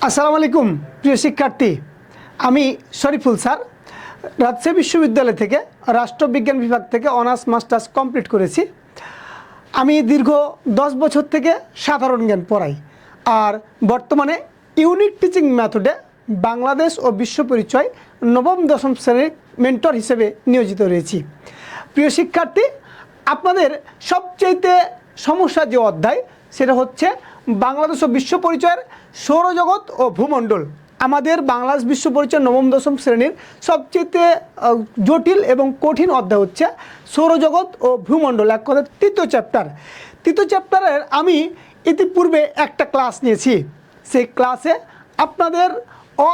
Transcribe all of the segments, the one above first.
আসসালামু আলাইকুম প্রিয় শিক্ষার্থী, আমি শরীফুল স্যার রাজশাহী বিশ্ববিদ্যালয় থেকে রাষ্ট্রবিজ্ঞান বিভাগ থেকে অনার্স মাস্টার্স কমপ্লিট করেছি। আমি দীর্ঘ 10 বছর থেকে সাধারণ জ্ঞান পড়াই, আর বর্তমানে ইউনিক টিচিং মেথডে বাংলাদেশ ও বিশ্ব পরিচয় নবম দশম শ্রেণীর মেন্টর হিসেবে নিয়োজিত রয়েছি। প্রিয় শিক্ষার্থী, আপনাদের সবচেয়ে সমস্যা যে অধ্যায় সেটা হচ্ছে বাংলাদেশ ও বিশ্ব পরিচয়ের সৌরজগৎ ও ভূমণ্ডল। আমাদের বাংলাদেশ বিশ্ব পরিচয় নবম দশম শ্রেণীর সবচেয়ে জটিল এবং কঠিন অধ্যায় হচ্ছে সৌরজগৎ ও ভূমণ্ডল, এক কথা তৃতীয় চ্যাপ্টারের আমি ইতিপূর্বে একটা ক্লাস নিয়েছি। সেই ক্লাসে আপনাদের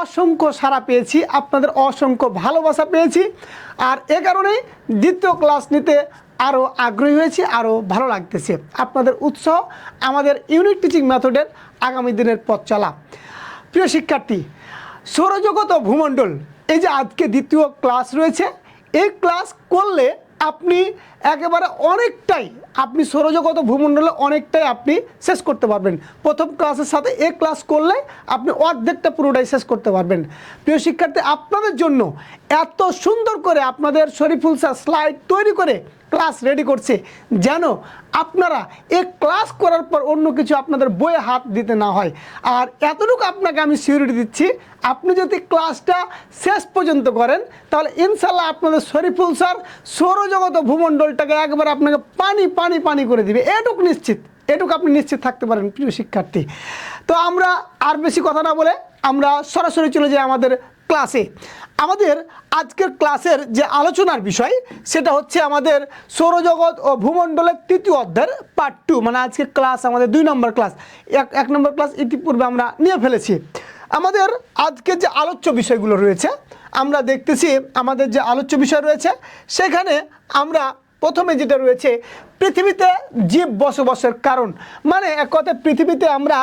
অসংখ্য সাড়া পেয়েছি, আপনাদের অসংখ্য ভালোবাসা পেয়েছি, আর এ কারণেই দ্বিতীয় ক্লাস নিতে আরও আগ্রহী হয়েছি, আরও ভালো লাগতেছে। আপনাদের উৎসাহ আমাদের ইউনিক টিচিং মেথডের আগামী দিনের পথ চলা। প্রিয় শিক্ষার্থী, সৌরজগৎ ও ভূমণ্ডল, এই যে আজকে দ্বিতীয় ক্লাস রয়েছে, এই ক্লাস করলে আপনি একেবারে অনেকটাই আপনি সৌরজগৎ ও ভূমণ্ডলে অনেকটাই আপনি শেষ করতে পারবেন। প্রথম ক্লাসের সাথে এই ক্লাস করলে আপনি অর্ধেকটা পুরোটাই শেষ করতে পারবেন। প্রিয় শিক্ষার্থী, আপনাদের জন্য এত সুন্দর করে আপনাদের শরীফুল স্যার স্লাইড তৈরি করে ক্লাস রেডি করছে, যেন আপনারা এই ক্লাস করার পর অন্য কিছু আপনাদের বইয়ে হাত দিতে না হয়। আর এতটুকু আপনাকে আমি সিউরিটি দিচ্ছি, আপনি যদি ক্লাসটা শেষ পর্যন্ত করেন তাহলে ইনশাল্লাহ আপনাদের শরীফুল স্যার সৌরজগৎ ও ভূমণ্ডলটাকে একবার আপনাকে পানি পানি পানি করে দিবে, এটুকু আপনি নিশ্চিত থাকতে পারেন। প্রিয় শিক্ষার্থী, তো আমরা আর বেশি কথা না বলে আমরা সরাসরি চলে যাই আমাদের ক্লাসে। আমাদের আজকের ক্লাসের যে আলোচনার বিষয় সেটা হচ্ছে আমাদের সৌরজগৎ ও ভূমণ্ডলের তৃতীয় অধ্যায়ের পার্ট 2, মানে আজকের ক্লাস আমাদের 2 নম্বর ক্লাস। এক নম্বর ক্লাস ইতিপূর্বে আমরা নিয়ে ফেলেছি। আমাদের আজকের যে আলোচ্য বিষয়গুলো রয়েছে আমরা দেখতেছি, আমাদের যে আলোচ্য বিষয় রয়েছে সেখানে আমরা প্রথমে যেটা রয়েছে পৃথিবীতে জীব বসবাসের কারণ, মানে এক কথায় পৃথিবীতে আমরা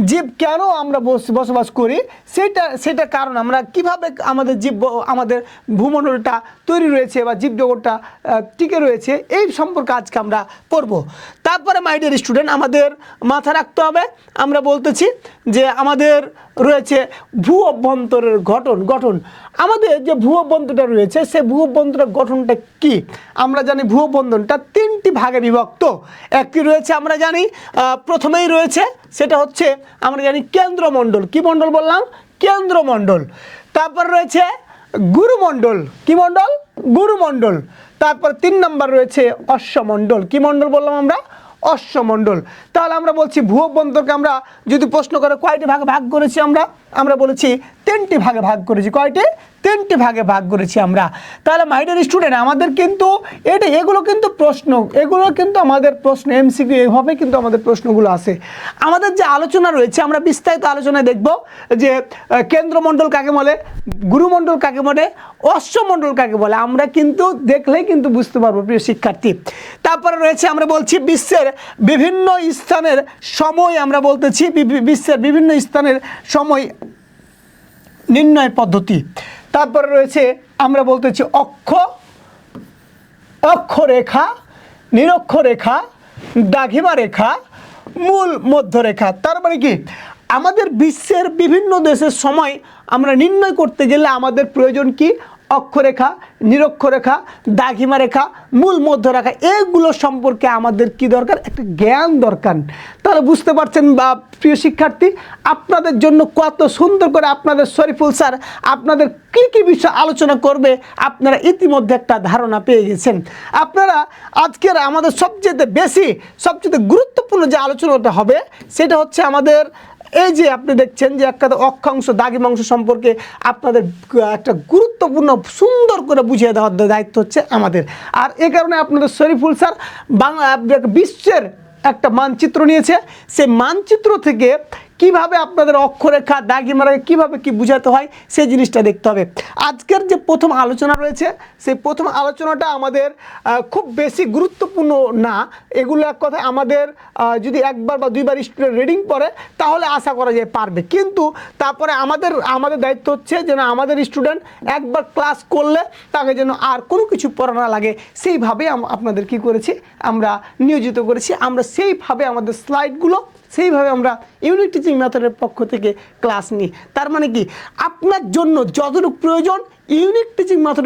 জীব কেন আমরা বসবাস করি সেটা কারণ, আমরা কিভাবে আমাদের ভূমণ্ডলটা তৈরি রয়েছে বা জীবজগৎটা টিকে রয়েছে, এই সম্পর্কে আজকে আমরা পড়ব। তারপরে মাই ডিয়ার স্টুডেন্ট, আমাদের মাথা রাখতে হবে, আমরা বলতেছি যে আমাদের রয়েছে ভূ অভ্যন্তরের গঠন। আমাদের যে ভূ অভ্যন্তরটা রয়েছে সেই ভূ অভ্যন্তরের গঠনটা কি? আমরা জানি ভূ অভ্যন্তরটা 3টি ভাগে বিভক্ত। একটি রয়েছে আমরা জানি প্রথমেই রয়েছে সেটা হচ্ছে আমরা জানি কেন্দ্রমণ্ডল। কি মণ্ডল বললাম? কেন্দ্রমণ্ডল। তারপর রয়েছে গুরুমণ্ডল। কি মণ্ডল? গুরুমণ্ডল। তারপর 3 নম্বর রয়েছে অশ্বমণ্ডল। কি মণ্ডল বললাম আমরা? অশ্বমণ্ডল। তাহলে আমরা বলছি ভূ অভ্যন্তরকে আমরা যদি প্রশ্ন করে কয়টি ভাগে ভাগ করেছি আমরা বলেছি 3টি ভাগে ভাগ করেছি। কয়টি? 3টি ভাগে ভাগ করেছি আমরা। তাহলে মাই ডিয়ার স্টুডেন্ট, আমাদের কিন্তু এগুলো কিন্তু আমাদের প্রশ্ন এমসিকিউ, এইভাবে কিন্তু আমাদের প্রশ্নগুলো আসে। আমাদের যে আলোচনা রয়েছে আমরা বিস্তারিত আলোচনায় দেখব যে কেন্দ্রমণ্ডল কাকে বলে, গুরুমণ্ডল কাকে বলে, অশ্বমণ্ডল কাকে বলে, আমরা কিন্তু দেখলেই কিন্তু বুঝতে পারবো প্রিয় শিক্ষার্থী। তারপরে রয়েছে আমরা বলছি বিশ্বের বিভিন্ন স্থানের সময়, আমরা বলতেছি বিশ্বের বিভিন্ন স্থানের সময় নির্ণয়ের পদ্ধতি। তারপরে রয়েছে আমরা বলতেছি অক্ষরেখা, নিরক্ষরেখা, দ্রাঘিমা রেখা, মূল মধ্যরেখা। তার মানে কি, আমাদের বিশ্বের বিভিন্ন দেশের সময় আমরা নির্ণয় করতে গেলে আমাদের প্রয়োজন কি? অক্ষরেখা, নিরক্ষরেখা, দ্রাঘিমা রেখা, মূল মধ্যরেখা, এগুলো সম্পর্কে আমাদের কি দরকার? একটা জ্ঞান দরকার। তাহলে বুঝতে পারছেন বা প্রিয় শিক্ষার্থী, আপনাদের জন্য কত সুন্দর করে আপনাদের শরীফুল স্যার আপনাদের কী কী বিষয় আলোচনা করবে আপনারা ইতিমধ্যে একটা ধারণা পেয়ে গেছেন। আপনারা আজকের আমাদের সবচেয়ে গুরুত্বপূর্ণ যে আলোচনাটা হবে সেটা হচ্ছে আমাদের এই যে আপনি দেখছেন যে একটা অক্ষাংশ দ্রাঘিমাংশ সম্পর্কে আপনাদের একটা গুরুত্বপূর্ণ সুন্দর করে বুঝিয়ে দেওয়ার দায়িত্ব হচ্ছে আমাদের। আর এই কারণে আপনাদের শরীফুল স্যার বিশ্বের একটা মানচিত্র নিয়েছে, সেই মানচিত্র থেকে কিভাবে আপনাদের অক্ষরেখা দ্রাঘিমারেখা কিভাবে কি বোঝাতে হয় সেই জিনিসটা দেখতে হবে। আজকের যে প্রথম আলোচনা রয়েছে সেই প্রথম আলোচনাটা আমাদের খুব বেশি গুরুত্বপূর্ণ না, এগুলো এক কথায় আমাদের যদি একবার বা দুইবার স্টুডেন্ট রিডিং পড়ে তাহলে আশা করা যায় পারবে, কিন্তু তারপরে আমাদের দায়িত্ব হচ্ছে যেন আমাদের স্টুডেন্ট একবার ক্লাস করলে তাকে যেন আর কোনো কিছু পড়া না লাগে, সেইভাবে আপনাদের কি করেছি আমরা নিয়োজিত করেছি। আমরা সেইভাবে আমাদের স্লাইডগুলো সেইভাবে আমরা ইউনিক টিচিং মেথডের পক্ষ থেকে ক্লাস নিই। তার মানে কি, আপনার জন্য যতটুকু প্রয়োজন ইউনিক টিচিং মেথড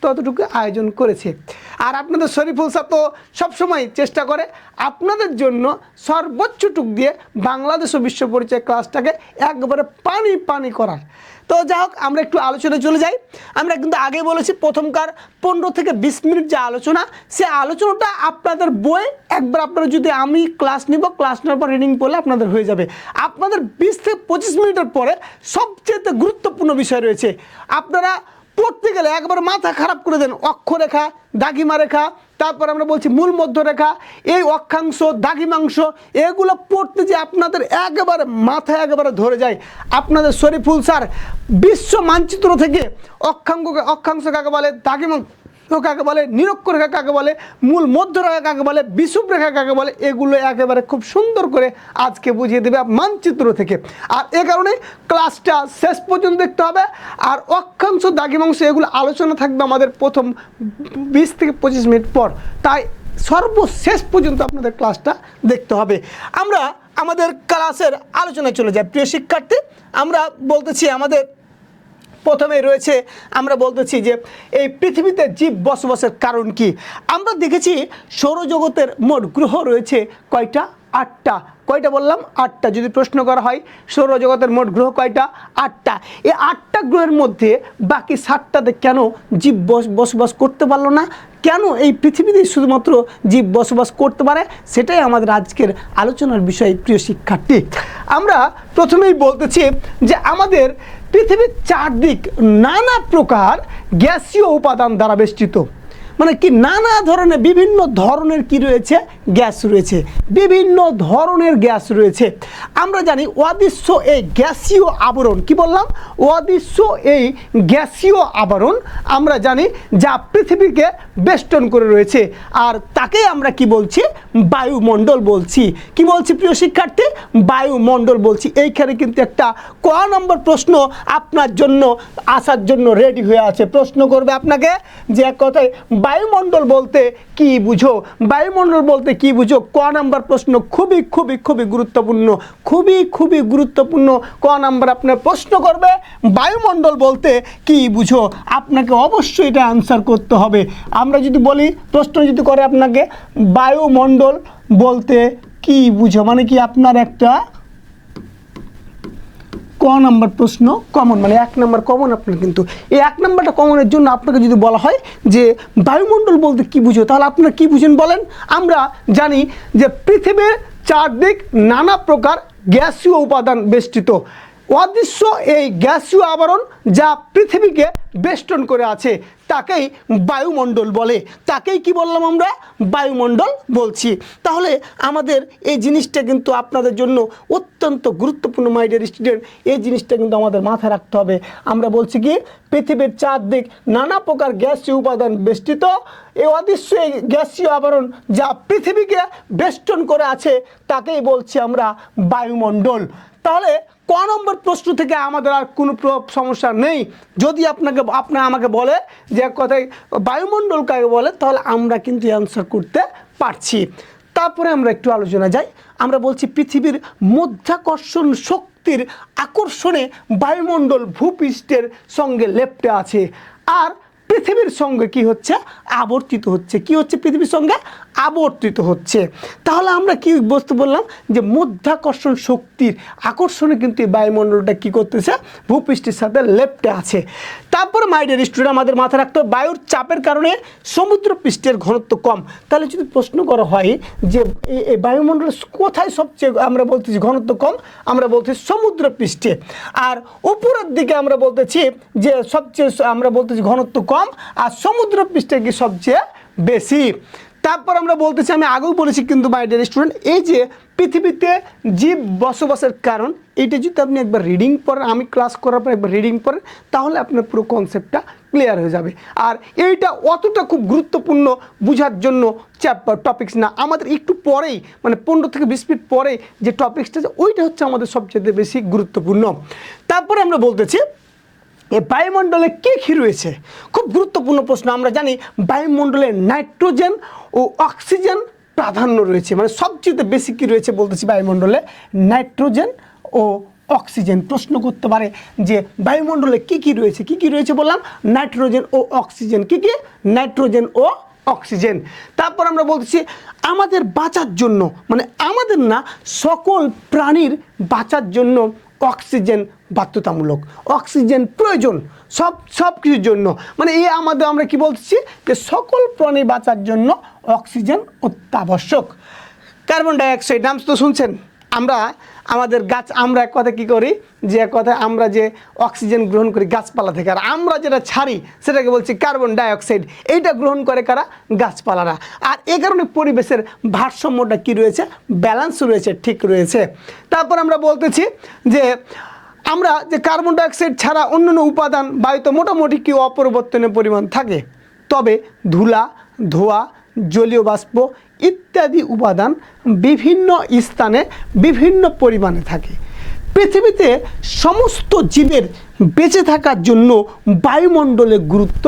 ততটুকু আয়োজন করেছে। আর আপনাদের শরীফুল স্যার তো সবসময় চেষ্টা করে আপনাদের জন্য সর্বোচ্চটুক দিয়ে বাংলাদেশ ও বিশ্ব পরিচয় ক্লাসটাকে একবারে পানি করার। তো যাই হোক, আমরা একটু আলোচনায় চলে যাই। আমরা কিন্তু আগে বলেছি প্রথমকার 15 থেকে 20 মিনিট যে আলোচনা, সে আলোচনাটা আপনাদের বই একবার আপনারা যদি আমি ক্লাস নিব, ক্লাস নেওয়ার পর রিডিং পড়লে আপনাদের হয়ে যাবে। আপনাদের 20 থেকে 25 মিনিটের পরে সবচেয়ে গুরুত্বপূর্ণ বিষয় রয়েছে। আপনারা পড়তে গেলে একবার মাথা খারাপ করে দেন অক্ষরেখা, দাগিমা রেখা, তারপর আমরা বলছি মূল মধ্যরেখা, এই অক্ষাংশ, দাগিমাংশ, এগুলো পড়তে যে আপনাদের একেবারে মাথায় একেবারে ধরে যায়। আপনাদের শরীফুল স্যার বিশ্ব মানচিত্র থেকে অক্ষাংশ কাকে বলে, দাগিমাংশ কাকে বলে, নিরক্ষরেখা কাকে বলে, মূল মধ্যরেখা কাকে বলে, বিষুব রেখা কাকে বলে, এগুলো একেবারে খুব সুন্দর করে আজকে বুঝিয়ে দেবে মানচিত্র থেকে। আর এ কারণে ক্লাসটা শেষ পর্যন্ত দেখতে হবে। আর অক্ষাংশ, দাগিমাংশ এগুলো আলোচনা থাকবে আমাদের প্রথম 20 থেকে 25 মিনিট পর, তাই সর্বশেষ পর্যন্ত আপনাদের ক্লাসটা দেখতে হবে। আমরা আমাদের ক্লাসের আলোচনায় চলে যাই। প্রিয় শিক্ষার্থী, আমরা বলতেছি আমাদের প্রথমে রয়েছে, আমরা বলতেছি যে এই পৃথিবীতে জীব বসবাসের কারণ কি। আমরা দেখেছি সৌরজগতের মোট গ্রহ রয়েছে কয়টা? 8টা। কয়টা বললাম? 8টা। যদি প্রশ্ন করা হয় সৌরজগতের মোট গ্রহ কয়টা? 8টা। এই 8টা গ্রহের মধ্যে বাকি 7টাতে কেন জীব বসবাস করতে পারলো না? কেন এই পৃথিবীতে শুধুমাত্র জীব বসবাস করতে পারে? সেটাই আমাদের আজকের আলোচনার বিষয়। প্রিয় শিক্ষার্থী, আমরা প্রথমেই বলতেছি যে আমাদের পৃথিবীর চারদিক নানা প্রকার গ্যাসীয় উপাদান দ্বারা বেষ্টিত। মানে কি, নানা ধরনের বিভিন্ন ধরনের কি রয়েছে? গ্যাস রয়েছে, বিভিন্ন ধরনের গ্যাস রয়েছে। আমরা জানি অদৃশ্য এই গ্যাসীয় আবরণ, কি বললাম? অদৃশ্য এই গ্যাসীয় আবরণ আমরা জানি যা পৃথিবীকে বেষ্টন করে রয়েছে, আর তাকেই আমরা কি বলছি? বায়ুমণ্ডল বলছি। কি বলছি প্রিয় শিক্ষার্থী? বায়ুমণ্ডল বলছি। এইখানে কিন্তু একটা ক নম্বর প্রশ্ন আপনার জন্য আসার জন্য রেডি হয়ে আছে। প্রশ্ন করবে আপনাকে যে এক কথায় বায়ুমণ্ডল বলতে কি বুঝো? বায়ুমণ্ডল বলতে কি বুঝো? ক নাম্বার প্রশ্ন খুবই খুবই খুবই গুরুত্বপূর্ণ, খুবই খুবই গুরুত্বপূর্ণ। ক নাম্বার আপনার প্রশ্ন করবে বায়ুমণ্ডল বলতে কি বুঝো? আপনাকে অবশ্যই এটা আনসার করতে হবে। আমরা যদি বলি, প্রশ্ন যদি করে আপনাকে বায়ুমণ্ডল বলতে কি বুঝো, মানে কি আপনার একটা ক নাম্বার প্রশ্ন কমন, মানে 1 নাম্বার কমন আপনার। কিন্তু এই 1 নাম্বারটা কমনের জন্য আপনাকে যদি বলা হয় যে বায়ুমণ্ডল বলতে কি বুঝো, তাহলে আপনারা কি বুঝেন বলেন? আমরা জানি যে পৃথিবীর চারদিক নানা প্রকার গ্যাসীয় উপাদান বেষ্টিত। অদৃশ্য এই গ্যাসীয় আবরণ যা পৃথিবীকে বেষ্টন করে আছে তাকেই বায়ুমণ্ডল বলে। তাকেই কি বললাম আমরা? বায়ুমণ্ডল বলছি। তাহলে আমাদের এই জিনিসটা কিন্তু আপনাদের জন্য অত্যন্ত গুরুত্বপূর্ণ মাই ডিয়ার স্টুডেন্ট। এই জিনিসটা কিন্তু আমাদের মাথায় রাখতে হবে। আমরা বলছি কি, পৃথিবীর চারদিক নানা প্রকার গ্যাসীয় উপাদান বেষ্টিত। এই অদৃশ্য এই গ্যাসীয় আবরণ যা পৃথিবীকে বেষ্টন করে আছে তাকেই বলছি আমরা বায়ুমণ্ডল। তাহলে ক নম্বর প্রশ্ন থেকে আমাদের আর কোনো সমস্যা নেই। যদি আপনার আমাকে বলে যে এক কথায় বায়ুমণ্ডল কাকে বলে, তাহলে আমরা কিন্তু অ্যান্সার করতে পারছি। তারপরে আমরা একটু আলোচনা যাই। আমরা বলছি পৃথিবীর মধ্যাকর্ষণ শক্তির আকর্ষণে বায়ুমণ্ডল ভূপৃষ্ঠের সঙ্গে লেপ্টে আছে আর পৃথিবীর সঙ্গে কি হচ্ছে? আবর্তিত হচ্ছে। কি হচ্ছে? পৃথিবীর সঙ্গে আবর্তিত হচ্ছে। তাহলে আমরা কি বস্তু বললাম যে মধ্যাকর্ষণ শক্তির আকর্ষণে কিন্তু এই বায়ুমণ্ডলটা কি করতেছে? ভূপৃষ্ঠের সাথে লেপ্টে আছে। তারপরে মাই ডিয়ার স্টুডেন্ট, আমাদের মাথায় রাখতে হবে বায়ুর চাপের কারণে সমুদ্র পৃষ্ঠের ঘনত্ব কম। তাহলে যদি প্রশ্ন করা হয় যে এই বায়ুমণ্ডলের কোথায় সবচেয়ে আমরা বলতেছি ঘনত্ব কম, আমরা বলতেছি সমুদ্র পৃষ্ঠে। আর উপরের দিকে আমরা বলতেছি যে সবচেয়ে আমরা বলতেছি ঘনত্ব কম, আর সমুদ্র পৃষ্ঠে কি সবচেয়ে বেশি। তারপর আমরা বলতেছি, আমি আগেও বলেছি কিন্তু মাই ডিয়ার স্টুডেন্ট, এই যে পৃথিবীতে জীব বসবাসের কারণ, এটা যদি আপনি একবার রিডিং পড়েন, আমি ক্লাস করার পর একবার রিডিং পড়েন, তাহলে আপনার পুরো কনসেপ্টটা ক্লিয়ার হয়ে যাবে। আর এইটা অতটা খুব গুরুত্বপূর্ণ বোঝার জন্য টপিক্স না। আমাদের একটু পরেই, মানে 15 থেকে 20 মিনিট পরে যে টপিক্সটা আছে ওইটা হচ্ছে আমাদের সবচেয়ে বেশি গুরুত্বপূর্ণ। তারপরে আমরা বলতেছি এই বায়ুমণ্ডলে কী কী রয়েছে? খুব গুরুত্বপূর্ণ প্রশ্ন। আমরা জানি বায়ুমণ্ডলে নাইট্রোজেন ও অক্সিজেন প্রাধান্য রয়েছে, মানে সবচেয়ে বেশি কী রয়েছে বলতেছি বায়ুমণ্ডলে, নাইট্রোজেন ও অক্সিজেন। প্রশ্ন করতে পারে যে বায়ুমণ্ডলে কি কি রয়েছে বললাম নাইট্রোজেন ও অক্সিজেন। কি কি? নাইট্রোজেন ও অক্সিজেন। তারপর আমরা বলতেছি আমাদের বাঁচার জন্য, মানে আমাদের না সকল প্রাণীর বাঁচার জন্য অক্সিজেন বাধ্যতামূলক, অক্সিজেন প্রয়োজন সব কিছুর জন্য। মানে এই আমরা কি বলছি যে সকল প্রাণী বাঁচার জন্য অক্সিজেন অত্যাবশ্যক। কার্বন ডাইঅক্সাইড নাম তো শুনছেন। আমরা এক কথা কী করি, যে এক কথা আমরা যে অক্সিজেন গ্রহণ করি গাছপালা থেকে, আর আমরা যেটা ছাড়ি সেটাকে বলছি কার্বন ডাইঅক্সাইড। এইটা গ্রহণ করে কারা? গাছপালারা। আর এ কারণে পরিবেশের ভারসাম্যটা কী রয়েছে? ব্যালেন্স রয়েছে, ঠিক রয়েছে। তারপর আমরা বলতেছি যে আমরা যে কার্বন ডাইঅক্সাইড ছাড়া অন্যান্য উপাদান বায়ুতে মোটামুটি কি অপরিবর্তনীয় পরিমাণ থাকে, তবে ধুলা, ধোঁয়া, জলীয় বাষ্প ইত্যাদি উপাদান বিভিন্ন স্থানে বিভিন্ন পরিমাণে থাকে। পৃথিবীতে সমস্ত জীবের বেঁচে থাকার জন্য বায়ুমণ্ডলের গুরুত্ব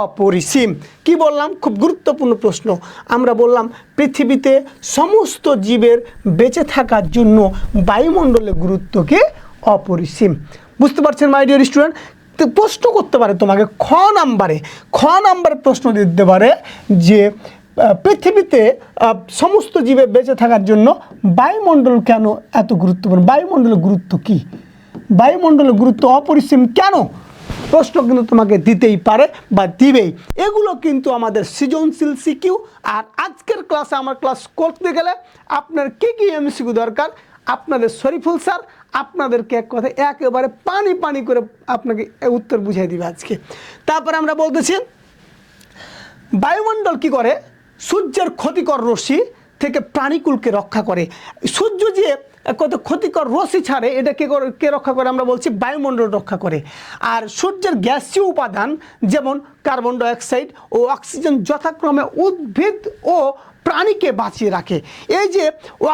অপরিসীম। কি বললাম? খুব গুরুত্বপূর্ণ প্রশ্ন। আমরা বললাম পৃথিবীতে সমস্ত জীবের বেঁচে থাকার জন্য বায়ুমণ্ডলের গুরুত্ব কি? অপরিসীম। বুঝতে পারছেন মাই ডিয়ার স্টুডেন্ট? তো প্রশ্ন করতে পারে তোমাকে খ নাম্বারে প্রশ্ন দিতে পারে যে পৃথিবীতে সমস্ত জীবের বেঁচে থাকার জন্য বায়ুমণ্ডল কেন এত গুরুত্বপূর্ণ? বায়ুমণ্ডলের গুরুত্ব কি? বায়ুমণ্ডলের গুরুত্ব অপরিসীম কেন? প্রশ্ন কিন্তু তোমাকে দিতেই পারে বা দিবেই। এগুলো কিন্তু আমাদের সৃজনশীল সিকিউ। আর আজকের ক্লাসে আমার ক্লাস করতে গেলে আপনার কী কী এমসিকিউ দরকার, আপনাদের শরীফুল স্যার আপনাদেরকে এক কথা একেবারে পানি করে আপনাকে উত্তর বুঝিয়ে দিবে আজকে। তারপরে আমরা বলতেছি বায়ুমণ্ডল কি করে? সূর্যের ক্ষতিকর রশ্মি থেকে প্রাণীকুলকে রক্ষা করে। সূর্য যে কত ক্ষতিকর রশ্মি ছাড়ে, এটা কে রক্ষা করে? আমরা বলছি বায়ুমণ্ডল রক্ষা করে। আর সূর্যের গ্যাসীয় উপাদান যেমন কার্বন ডাইঅক্সাইড ও অক্সিজেন যথাক্রমে উদ্ভিদ ও প্রাণীকে বাঁচিয়ে রাখে। এই যে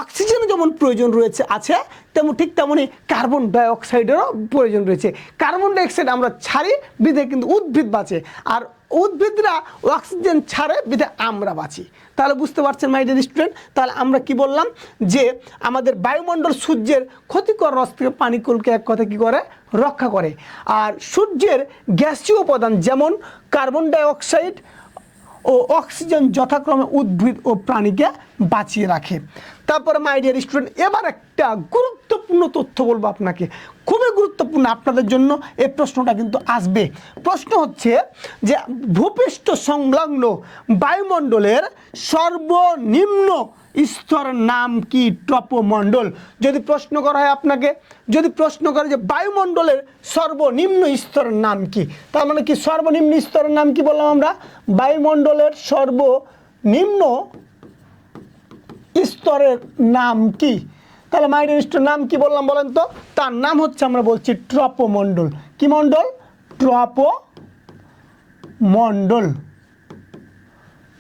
অক্সিজেন যেমন প্রয়োজন আছে তেমনি কার্বন ডাইঅক্সাইডেরও প্রয়োজন রয়েছে। কার্বন ডাইঅক্সাইড আমরা ছাড়ি বিধে কিন্তু উদ্ভিদ বাঁচে, আর উদ্ভিদরা অক্সিজেন ছাড়ে বিধে আমরা বাঁচি। তাহলে বুঝতে পারছেন মাই ডিয়ার স্টুডেন্ট? তাহলে আমরা কি বললাম যে আমাদের বায়ুমণ্ডল সূর্যের ক্ষতিকর রশ্মি থেকে প্রাণীকুলকে এক কথা কী করে? রক্ষা করে। আর সূর্যের গ্যাসীয় উপাদান যেমন কার্বন ডাইঅক্সাইড ও অক্সিজেন যথাক্রমে উদ্ভিদ ও প্রাণীকে বাঁচিয়ে রাখে। তারপরে মাই ডিয়ার স্টুডেন্ট এবার একটা গুরুত্বপূর্ণ তথ্য বলবো আপনাকে, খুবই গুরুত্বপূর্ণ আপনাদের জন্য। এই প্রশ্নটা কিন্তু আসবে। প্রশ্ন হচ্ছে যে ভূপৃষ্ঠ সংলগ্ন বায়ুমণ্ডলের সর্বনিম্ন স্তরের নাম কি? ট্রপোমণ্ডল। যদি প্রশ্ন করা হয় আপনাকে, যদি প্রশ্ন করে যে বায়ুমণ্ডলের সর্বনিম্ন স্তরের নাম কি, তার মানে কি সর্বনিম্ন স্তরের নাম কি বললাম আমরা? বায়ুমণ্ডলের সর্বনিম্ন স্তরের নাম কি? তাহলে মাই ডিয়ার স্টুডেন্ট নাম কি বললাম বলেন তো? তার নাম হচ্ছে আমরা বলছি ট্রপোমণ্ডল। কি মণ্ডল? ট্রপোমণ্ডল।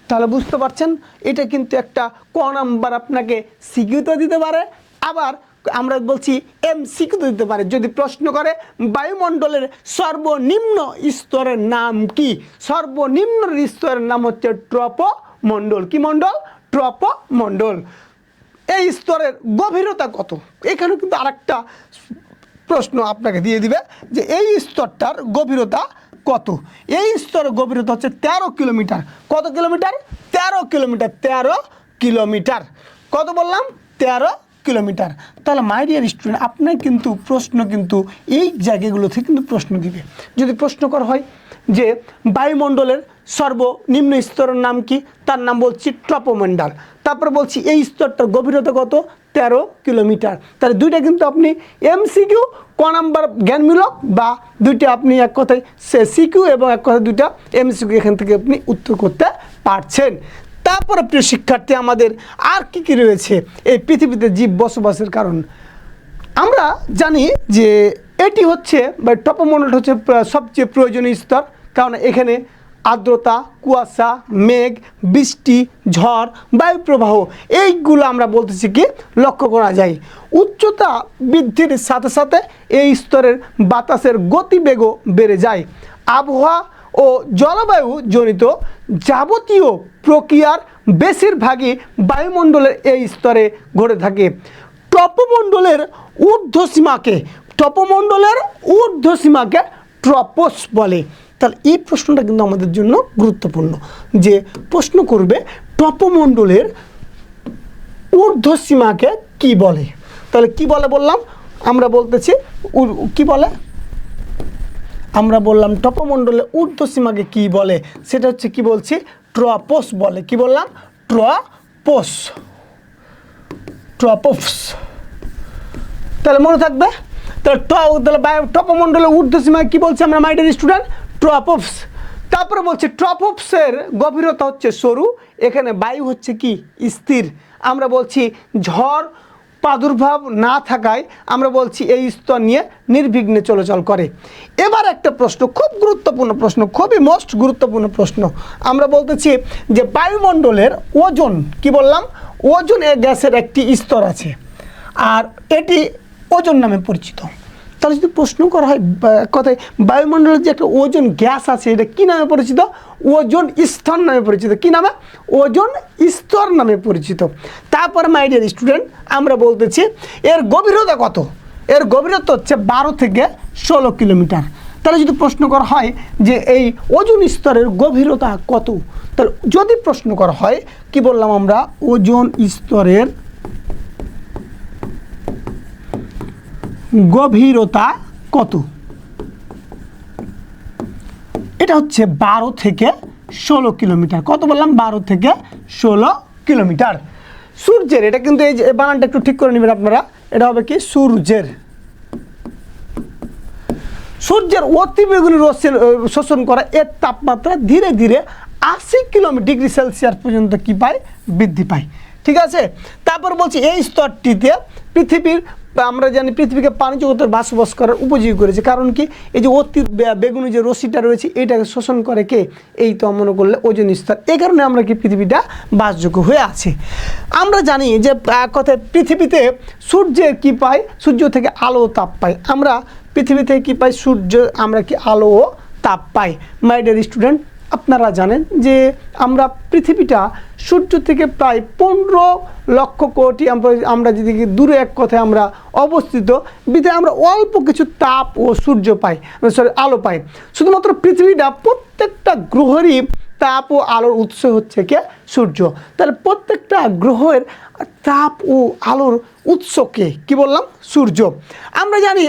তাহলে বুঝতে পারছেন এটা কিন্তু একটা ক নাম্বার আপনাকে সিকিউতে দিতে পারে, আবার আমরা বলছি এমসিকিউতে দিতে পারে। যদি প্রশ্ন করে বায়ুমণ্ডলের সর্বনিম্ন স্তরের নাম কি, সর্বনিম্ন স্তরের নাম হচ্ছে ট্রপোমণ্ডল। কি মণ্ডল? ট্রপোমণ্ডল। এই স্তরের গভীরতা কত? এখানে কিন্তু আরেকটা প্রশ্ন আপনাকে দিয়ে দিবে যে এই স্তরটার গভীরতা কত? এই স্তরের গভীরতা হচ্ছে 13 কিলোমিটার। কত কিলোমিটার? 13 কিলোমিটার। 13 কিলোমিটার। কত বললাম? 13 কিলোমিটার। তাহলে মাই ডিয়ার স্টুডেন্ট আপনার কিন্তু প্রশ্ন কিন্তু এই জায়গাগুলো থেকে কিন্তু প্রশ্ন দিবে। যদি প্রশ্ন করা হয় যে বায়ুমণ্ডলের সর্বনিম্ন স্তরের নাম কি, তার নাম বলছি ট্রপোমণ্ডল। তারপর বলছি এই স্তরটার গভীরতা কত? 13 কিলোমিটার। তাহলে দুইটা কিন্তু আপনি এমসিকিউ ক নাম্বার জ্ঞানমূলক, বা দুইটা আপনি এক কথায় সিকিউ এবং এক কথায় দুইটা এমসিকিউ এখান থেকে আপনি উত্তর করতে পারছেন। তারপরে প্রিয় শিক্ষার্থী আমাদের আর কি কি রয়েছে এই পৃথিবীতে জীব বসবাসের কারণ? আমরা জানি যে এটি হচ্ছে বা ট্রপোমণ্ডল হচ্ছে সবচেয়ে প্রয়োজনীয় স্তর, কারণ এখানে আর্দ্রতা, কুয়াশা, মেঘ, বৃষ্টি, ঝড়, বায়ুপ্রবাহ এইগুলো আমরা বলতেছি কি লক্ষ্য করা যায়। উচ্চতা বৃদ্ধির সাথে সাথে এই স্তরের বাতাসের গতিবেগও বেড়ে যায়। আবহাওয়া ও জলবায়ু জনিত যাবতীয় প্রক্রিয়ার বেশিরভাগই বায়ুমণ্ডলের এই স্তরে ঘটে থাকে। ট্রপোমণ্ডলের ঊর্ধ্বসীমাকে ট্রপোস বলে। তাহলে এই প্রশ্নটা কিন্তু আমাদের জন্য গুরুত্বপূর্ণ, যে প্রশ্ন করবে ট্রপোমণ্ডলের ঊর্ধ্বসীমাকে কি বলে। তাহলে কি বলে বললাম, আমরা বলতেছি কি বলে, আমরা বললাম ট্রপোমণ্ডলের ঊর্ধ্বসীমাকে কি বলে, সেটা হচ্ছে কি বলছি, ট্রপোস বলে। কি বললাম, ট্রপোস। তাহলে মনে থাকবে, তাহলে ট্রপোমণ্ডলের ঊর্ধ্বসীমায় কি বলছি আমরা মাই ডিয়ার স্টুডেন্ট, ট্রপোস। তারপরে বলছে ট্রপোসের গভীরতা হচ্ছে সরু, এখানে বায়ু হচ্ছে কি স্থির। আমরা বলছি ঝড় প্রাদুর্ভাব না থাকায় আমরা বলছি এই স্তর নিয়ে নির্বিঘ্নে চলাচল করে। এবার একটা প্রশ্ন, খুব গুরুত্বপূর্ণ প্রশ্ন, খুবই মোস্ট গুরুত্বপূর্ণ প্রশ্ন। আমরা বলতেছি যে বায়ুমণ্ডলের ওজন, কি বললাম, ওজন গ্যাসের একটি স্তর আছে, আর এটি ওজন নামে পরিচিত। তাহলে যদি প্রশ্ন করা হয় কথায় বায়ুমণ্ডলের যে একটা ওজন গ্যাস আছে, এটা কী নামে পরিচিত, ওজন স্তর নামে পরিচিত। কি নামে, ওজন স্তর নামে পরিচিত। তারপরে মাই ডিয়ার স্টুডেন্ট আমরা বলতেছি এর গভীরতা কত, এর গভীরতা হচ্ছে 12 থেকে 16 কিলোমিটার। তাহলে যদি প্রশ্ন করা হয় যে এই ওজন স্তরের গভীরতা কত, তাহলে যদি প্রশ্ন করা হয় কি বললাম আমরা, ওজন স্তরের গভীরতা কত, এটা হচ্ছে 12 থেকে 16 কিলোমিটার। কত বললাম, 12 থেকে 16 কিলোমিটার। সূর্যের, এটা কিন্তু এই যে বানানটা একটু ঠিক করে নেবেন আপনারা, এটা হবে কি সূর্যের অতিবেগুনি রশ্মি শোষণ করা এর তাপমাত্রা ধীরে ধীরে 80 ডিগ্রি সেলসিয়াস পর্যন্ত কি পায়, বৃদ্ধি পায়। ঠিক আছে। তারপর বলছি এই স্তরটিতে পৃথিবীর, আমরা জানি পৃথিবীকে প্রাণী জগতের বসবাস করার উপযোগী করেছে। কারণ কি, এই যে অতি বেগুনি যে রশ্মিটা রয়েছে এটাকে শোষণ করে কে, এই তো মনে করলে ওজন স্তর। এই কারণে আমরা কি পৃথিবীটা বাসযোগ্য হয়ে আছে। আমরা জানি যে কথায় পৃথিবীতে সূর্যের কি পাই, সূর্য থেকে আলো ও তাপ পাই। আমরা পৃথিবী থেকে কি পাই, সূর্য, আমরা কি আলো ও তাপ পাই। মাই ডিয়ার স্টুডেন্ট, আপনারা জানেন যে আমরা পৃথিবীটা সূর্য থেকে প্রায় 15 লক্ষ কোটি, আমরা যদি দূরে এক কথায় আমরা অবস্থিত, বিধায় আমরা অল্প কিছু তাপ ও সূর্য পাই, আলো পাই। শুধুমাত্র পৃথিবীটা প্রত্যেকটা গ্রহেরই তাপ ও আলোর উৎস হচ্ছে কে, সূর্য। তাহলে প্রত্যেকটা গ্রহের তাপ ও আলোর উৎসকে কি বললাম, সূর্য। আমরা জানি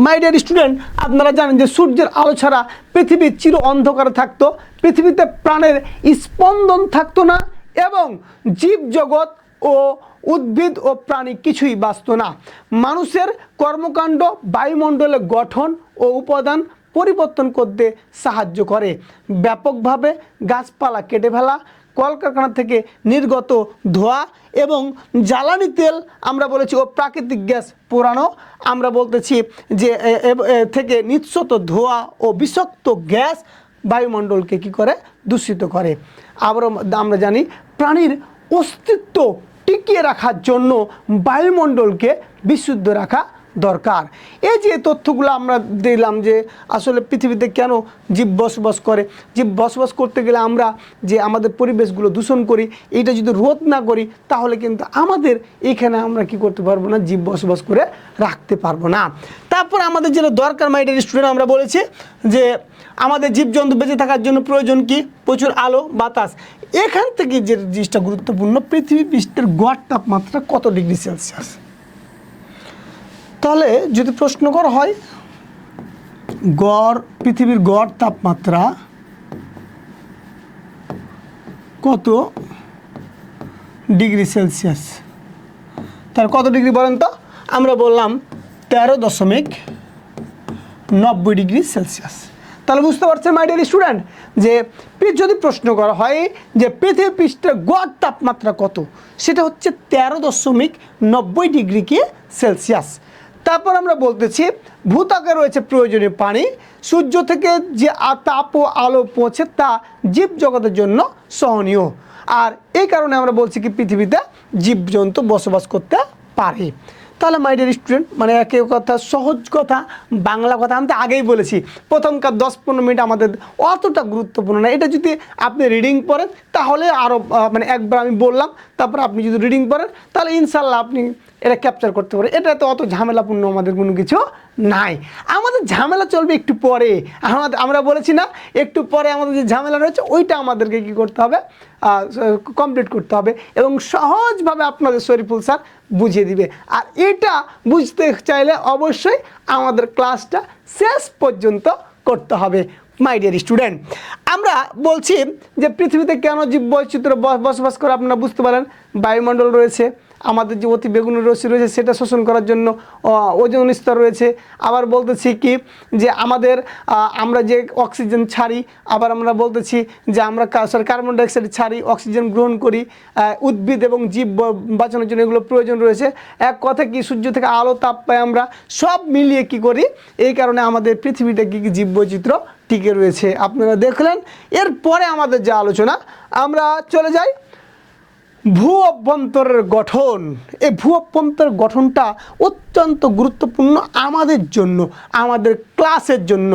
মাই ডিয়ার স্টুডেন্ট, আপনারা জানেন যে সূর্যের আলো ছাড়া পৃথিবী চির অন্ধকারে থাকতো, পৃথিবীতে প্রাণের স্পন্দন থাকতো না, এবং জীবজগৎ ও উদ্ভিদ ও প্রাণী কিছুই বাঁচত না। মানুষের কর্মকাণ্ড বায়ুমণ্ডলের গঠন ও উপাদান পরিবর্তন করতে সাহায্য করে। ব্যাপকভাবে গাছপালা কেটে ফেলা, কলকারখানা থেকে নির্গত ধোঁয়া এবং জ্বালানি তেল আমরা বলেছি ও প্রাকৃতিক গ্যাস পোড়ানো, আমরা বলতেছি যে থেকে নিঃসৃত ধোঁয়া ও বিষাক্ত গ্যাস বায়ুমণ্ডলকে কি করে, দূষিত করে। আবার আমরা জানি প্রাণীর অস্তিত্ব টিকিয়ে রাখার জন্য বায়ুমণ্ডলকে বিশুদ্ধ রাখা দরকার। এই যে তথ্যগুলো আমরা দিলাম যে আসলে পৃথিবীতে কেন জীব বসবাস করে, জীব বসবাস করতে গেলে আমরা যে আমাদের পরিবেশগুলো দূষণ করি, এইটা যদি রোধ না করি তাহলে কিন্তু আমাদের এখানে আমরা কি করতে পারবো না, জীব বসবাস করে রাখতে পারবো না। তারপর আমাদের যেটা দরকার মাই ডিয়ার স্টুডেন্ট, আমরা বলেছি যে আমাদের জীবজন্তু বেঁচে থাকার জন্য প্রয়োজন কি, প্রচুর আলো বাতাস। এখান থেকে যে জিনিসটা গুরুত্বপূর্ণ, পৃথিবী পৃষ্ঠের গড় তাপমাত্রা কত ডিগ্রি সেলসিয়াস। তাহলে যদি প্রশ্ন করা হয় পৃথিবীর গড় তাপমাত্রা কত ডিগ্রি সেলসিয়াস, তার কত ডিগ্রি বলেন তো, আমরা বললাম 13.90 ডিগ্রি সেলসিয়াস। তাহলে বুঝতে পারছেন মাই ডিয়ার স্টুডেন্ট যে যদি প্রশ্ন করা হয় যে পৃথিবী পৃষ্ঠের গড় তাপমাত্রা কত, সেটা হচ্ছে 13.90 ডিগ্রি কি সেলসিয়াস। তারপর আমরা বলতেছি ভূত্বকে রয়েছে প্রয়োজনীয় পানি, সূর্য থেকে যে তাপ ও আলো পৌঁছে তা জীবজগতের জন্য সহনীয়, আর এই কারণে আমরা বলছি কি পৃথিবীতে জীবজন্তু বসবাস করতে পারে। তাহলে মাই ডিয়ার স্টুডেন্ট, মানে একই কথা, সহজ কথা, বাংলা কথা আমি তো আগেই বলেছি, প্রথমকার 10-15 মিনিট আমাদের অতটা গুরুত্বপূর্ণ না। এটা যদি আপনি রিডিং পড়েন তাহলে আরও মানে একবার আমি বললাম, তারপর আপনি যদি রিডিং পড়েন তাহলে ইনশাল্লাহ আপনি এটা ক্যাপচার করতে পারেন। এটা তো অত ঝামেলাপূর্ণ আমাদের কোনো কিছু নাই। আমাদের ঝামেলা চলবে একটু পরে। আমরা বলেছি না একটু পরে আমাদের যে ঝামেলা রয়েছে ওইটা আমাদেরকে কী করতে হবে, কমপ্লিট করতে হবে এবং সহজভাবে আপনাদের শরীফুল স্যার বুঝিয়ে দিবে। আর এটা বুঝতে চাইলে অবশ্যই আমাদের ক্লাসটা শেষ পর্যন্ত করতে হবে। মাই ডিয়ার স্টুডেন্ট, আমরা বলছি যে পৃথিবীতে কেন জীব বৈচিত্র্য বসবাস করে আপনারা বুঝতে পারেন। বায়ুমণ্ডল রয়েছে, আমাদের যে অতি বেগুনি রশ্মি রয়েছে সেটা শোষণ করার জন্য ওজোন স্তর রয়েছে। আবার বলতেছি কি যে আমরা যে অক্সিজেন ছাড়ি, আবার আমরা বলতেছি যে আমরা কার্বন ডাইঅক্সাইড ছাড়ি, অক্সিজেন গ্রহণ করি। উদ্ভিদ এবং জীব বাঁচানোর জন্য এগুলো প্রয়োজন রয়েছে। এক কথা কি, সূর্য থেকে আলো তাপ পাই আমরা, সব মিলিয়ে কি করি, এই কারণে আমাদের পৃথিবীটা কি জীব বৈচিত্র্য টিকে রয়েছে। আপনারা দেখলেন। এরপরে আমাদের যে আলোচনা, আমরা চলে যাই ভূ অভ্যন্তরের গঠন। এই ভূ অভ্যন্তরের গঠনটা অত্যন্ত গুরুত্বপূর্ণ আমাদের জন্য, আমাদের ক্লাসের জন্য।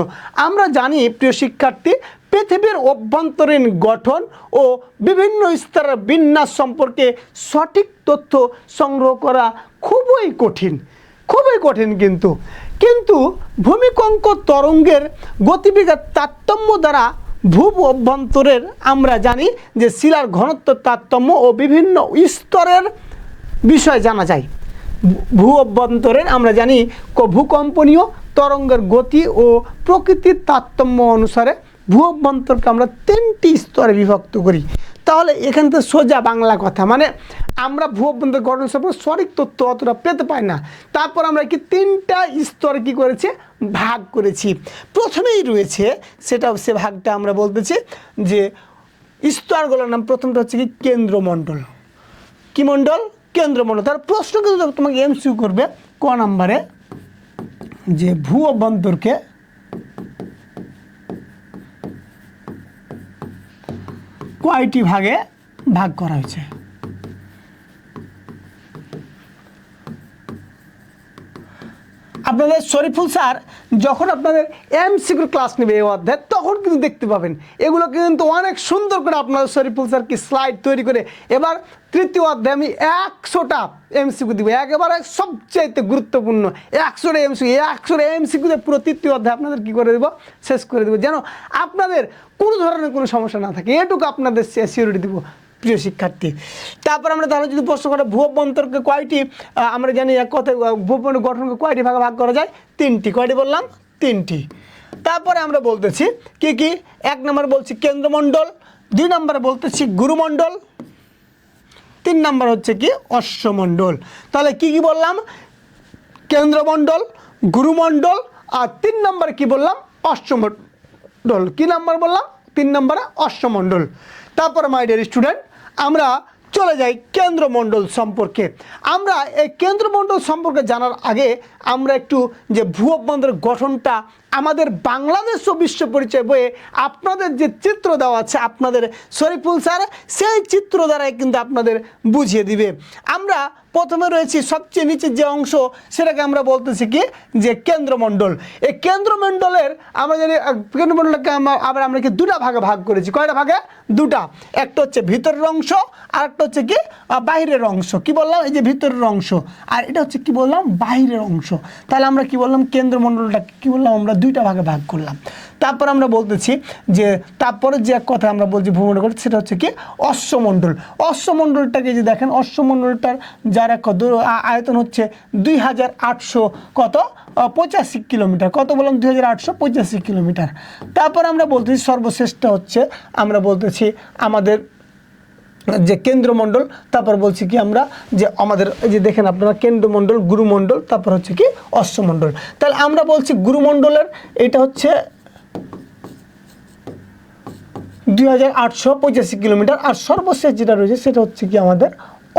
আমরা জানি প্রিয় শিক্ষার্থী, পৃথিবীর অভ্যন্তরীণ গঠন ও বিভিন্ন স্তরের বিন্যাস সম্পর্কে সঠিক তথ্য সংগ্রহ করা খুবই কঠিন, খুবই কঠিন। কিন্তু ভূমিকম্প তরঙ্গের গতিবেগের তারতম্য দ্বারা ভূ অভ্যন্তরের আমরা জানি যে শিলার ঘনত্ব তারতম্য ও বিভিন্ন স্তরের বিষয় জানা যায়। ভূ অভ্যন্তরের আমরা জানি ভূকম্পনীয় তরঙ্গের গতি ও প্রকৃতির তারতম্য অনুসারে ভূ অভ্যন্তরকে আমরা 3টি স্তরে বিভক্ত করি। তাহলে এখান থেকে সোজা বাংলা কথা, মানে আমরা ভূ অভ্যন্তর গঠন সম্পর্কে সঠিক তথ্য অতটা পেতে পাই না। তারপর আমরা কি 3টা স্তর কি করেছি, ভাগ করেছি। প্রথমেই রয়েছে সে ভাগটা আমরা বলতেছি যে স্তরগুলোর নাম। প্রথমটা হচ্ছে কি কেন্দ্রমণ্ডল। কি মণ্ডল? কেন্দ্রমণ্ডল। তার প্রশ্ন কিন্তু তোমাকে এমসিকিউ করবে ক নাম্বারে, যে ভূ অভ্যন্তরকে কয়টি ভাগে ভাগ করা হয়েছে। আপনাদের শরীফুল স্যার যখন আপনাদের এমসিকিউ ক্লাস নেবে এই অধ্যায়, তখন কিন্তু দেখতে পাবেন এগুলো কিন্তু অনেক সুন্দর করে আপনাদের শরীফুল স্যার কি স্লাইড তৈরি করে। এবার তৃতীয় অধ্যায়ে আমি 100টা এমসিকিউ দিব, একেবারে সবচাইতে গুরুত্বপূর্ণ 100টা এমসিকিউ দিয়ে পুরো তৃতীয় অধ্যায় আপনাদের কী করে দেবো, শেষ করে দেবো, যেন আপনাদের কোনো ধরনের কোনো সমস্যা না থাকে। এটুকু আপনাদের সিওরিটি দিব প্রিয় শিক্ষার্থী। তারপর আমরা তাহলে যদি প্রশ্ন করে ভূ অভ্যন্তরকে কয়টি, আমরা জানি এক কথায় ভূ অভ্যন্তর গঠনকে কয়টি ভাগে ভাগ করা যায়, 3টি। কয়টি বললাম? 3টি। তারপরে আমরা বলতেছি কি কি, 1 নম্বরে বলছি কেন্দ্রমণ্ডল, 2 নম্বরে বলতেছি গুরুমণ্ডল, 3 নম্বর হচ্ছে কি অশ্বমণ্ডল। তাহলে কি কি বললাম? কেন্দ্রমণ্ডল, গুরুমণ্ডল, আর 3 নম্বরে কি বললাম? অশ্বমণ্ডল। কি নাম্বার বললাম? 3 নম্বরে অশ্বমণ্ডল। তারপরে মাই ডিয়ার স্টুডেন্ট, আমরা চলে যাই কেন্দ্রমণ্ডল সম্পর্কে। আমরা এই কেন্দ্রমণ্ডল সম্পর্কে জানার আগে আমরা একটু যে ভূ অভ্যন্তরের গঠনটা আমাদের বাংলাদেশ ও বিশ্ব পরিচয় বইয়ে আপনাদের যে চিত্র দেওয়া আছে আপনাদের শরীফুল স্যার, সেই চিত্র দ্বারাই কিন্তু আপনাদের বুঝিয়ে দিবে। আমরা প্রথমে রয়েছি সবচেয়ে নিচের যে অংশ, সেটাকে আমরা বলতেছি কি যে কেন্দ্রমণ্ডল। এই কেন্দ্রমণ্ডলের আমরা জানি কেন্দ্রমণ্ডলকে আবার আমরা কি 2টা ভাগে ভাগ করেছি। কয়টা ভাগে? 2টা। একটা হচ্ছে ভিতরের অংশ আর একটা হচ্ছে কি বাহিরের অংশ। কি বললাম? এই যে ভিতরের অংশ, আর এটা হচ্ছে কি বললাম? বাহিরের অংশ। তাহলে আমরা কি বললাম? কেন্দ্রমণ্ডলটা কি বললাম? আমরা 2টা ভাগে ভাগ করলাম। তারপর আমরা বলতেছি যে তারপরে যে এক কথা আমরা বলছি ভূমণ্ডল, সেটা হচ্ছে কি অশ্বমণ্ডল। অশ্বমণ্ডলটাকে যে দেখেন, অশ্বমণ্ডলটার যার এক আয়তন হচ্ছে 2885 কিলোমিটার। কত বললাম? 2885 কিলোমিটার। তারপর আমরা বলতেছি সর্বশ্রেষ্ঠ হচ্ছে আমরা বলতেছি আমাদের যে কেন্দ্রমণ্ডল। তারপর বলছি কি আমরা যে আমাদের যে দেখেন আপনারা কেন্দ্রমণ্ডল, গুরুমণ্ডল, তারপর হচ্ছে কি অশ্বমণ্ডল। তাহলে আমরা বলছি গুরুমণ্ডলের এটা হচ্ছে 2885 কিলোমিটার, আর সর্বশেষ যেটা রয়েছে সেটা হচ্ছে কি আমাদের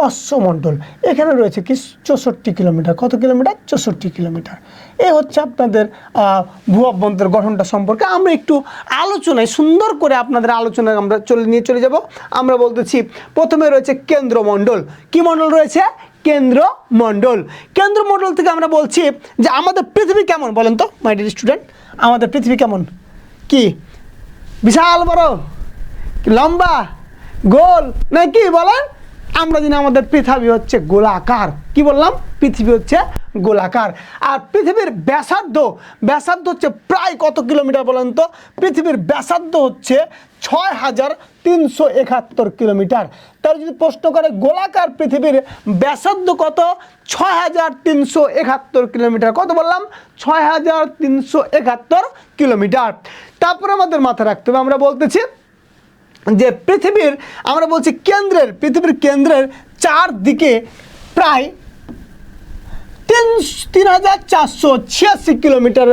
অশ্বমণ্ডল। এখানে রয়েছে কি 64 কিলোমিটার। কত কিলোমিটার? 64 কিলোমিটার। এই হচ্ছে আপনাদের ভূ অভ্যন্তর গঠনটা সম্পর্কে আমরা একটু আলোচনায় সুন্দর করে আপনাদের আলোচনায় আমরা চলে যাব। আমরা বলতেছি প্রথমে রয়েছে কেন্দ্রমণ্ডল। কি মণ্ডল রয়েছে? কেন্দ্রমণ্ডল। কেন্দ্রমণ্ডল থেকে আমরা বলছি যে আমাদের পৃথিবী কেমন বলেন তো মাই ডিয়ার স্টুডেন্ট, আমাদের পৃথিবী কেমন? কি বিশাল বড়, লম্বা, গোল নাকি বলেন? আমরা জানি আমাদের পৃথিবী হচ্ছে গোলাকার। কি বললাম? পৃথিবী হচ্ছে গোলাকার। আর পৃথিবীর ব্যাসার্ধ হচ্ছে প্রায় কত কিলোমিটার বলেন তো? পৃথিবীর ব্যাসার্ধ হচ্ছে ৬৩৭১ কিলোমিটার। তাহলে যদি প্রশ্ন করে গোলাকার পৃথিবীর ব্যাসার্ধ কত? ৬৩৭১ কিলোমিটার। কত বললাম? ৬৩৭১ কিলোমিটার। তারপরে আমাদের মাথায় রাখতে হবে, আমরা বলতেছি যে আমরা বলছি পৃথিবীর কেন্দ্রের চারদিকে প্রায় ৩,৪৮৬ কিলোমিটার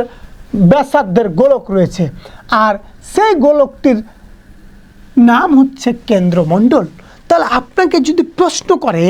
ব্যাসার্ধের গোলক রয়েছে। আর সেই গোলকটির নাম হচ্ছে কেন্দ্রমণ্ডল। তাহলে আপনাকে যদি প্রশ্ন করে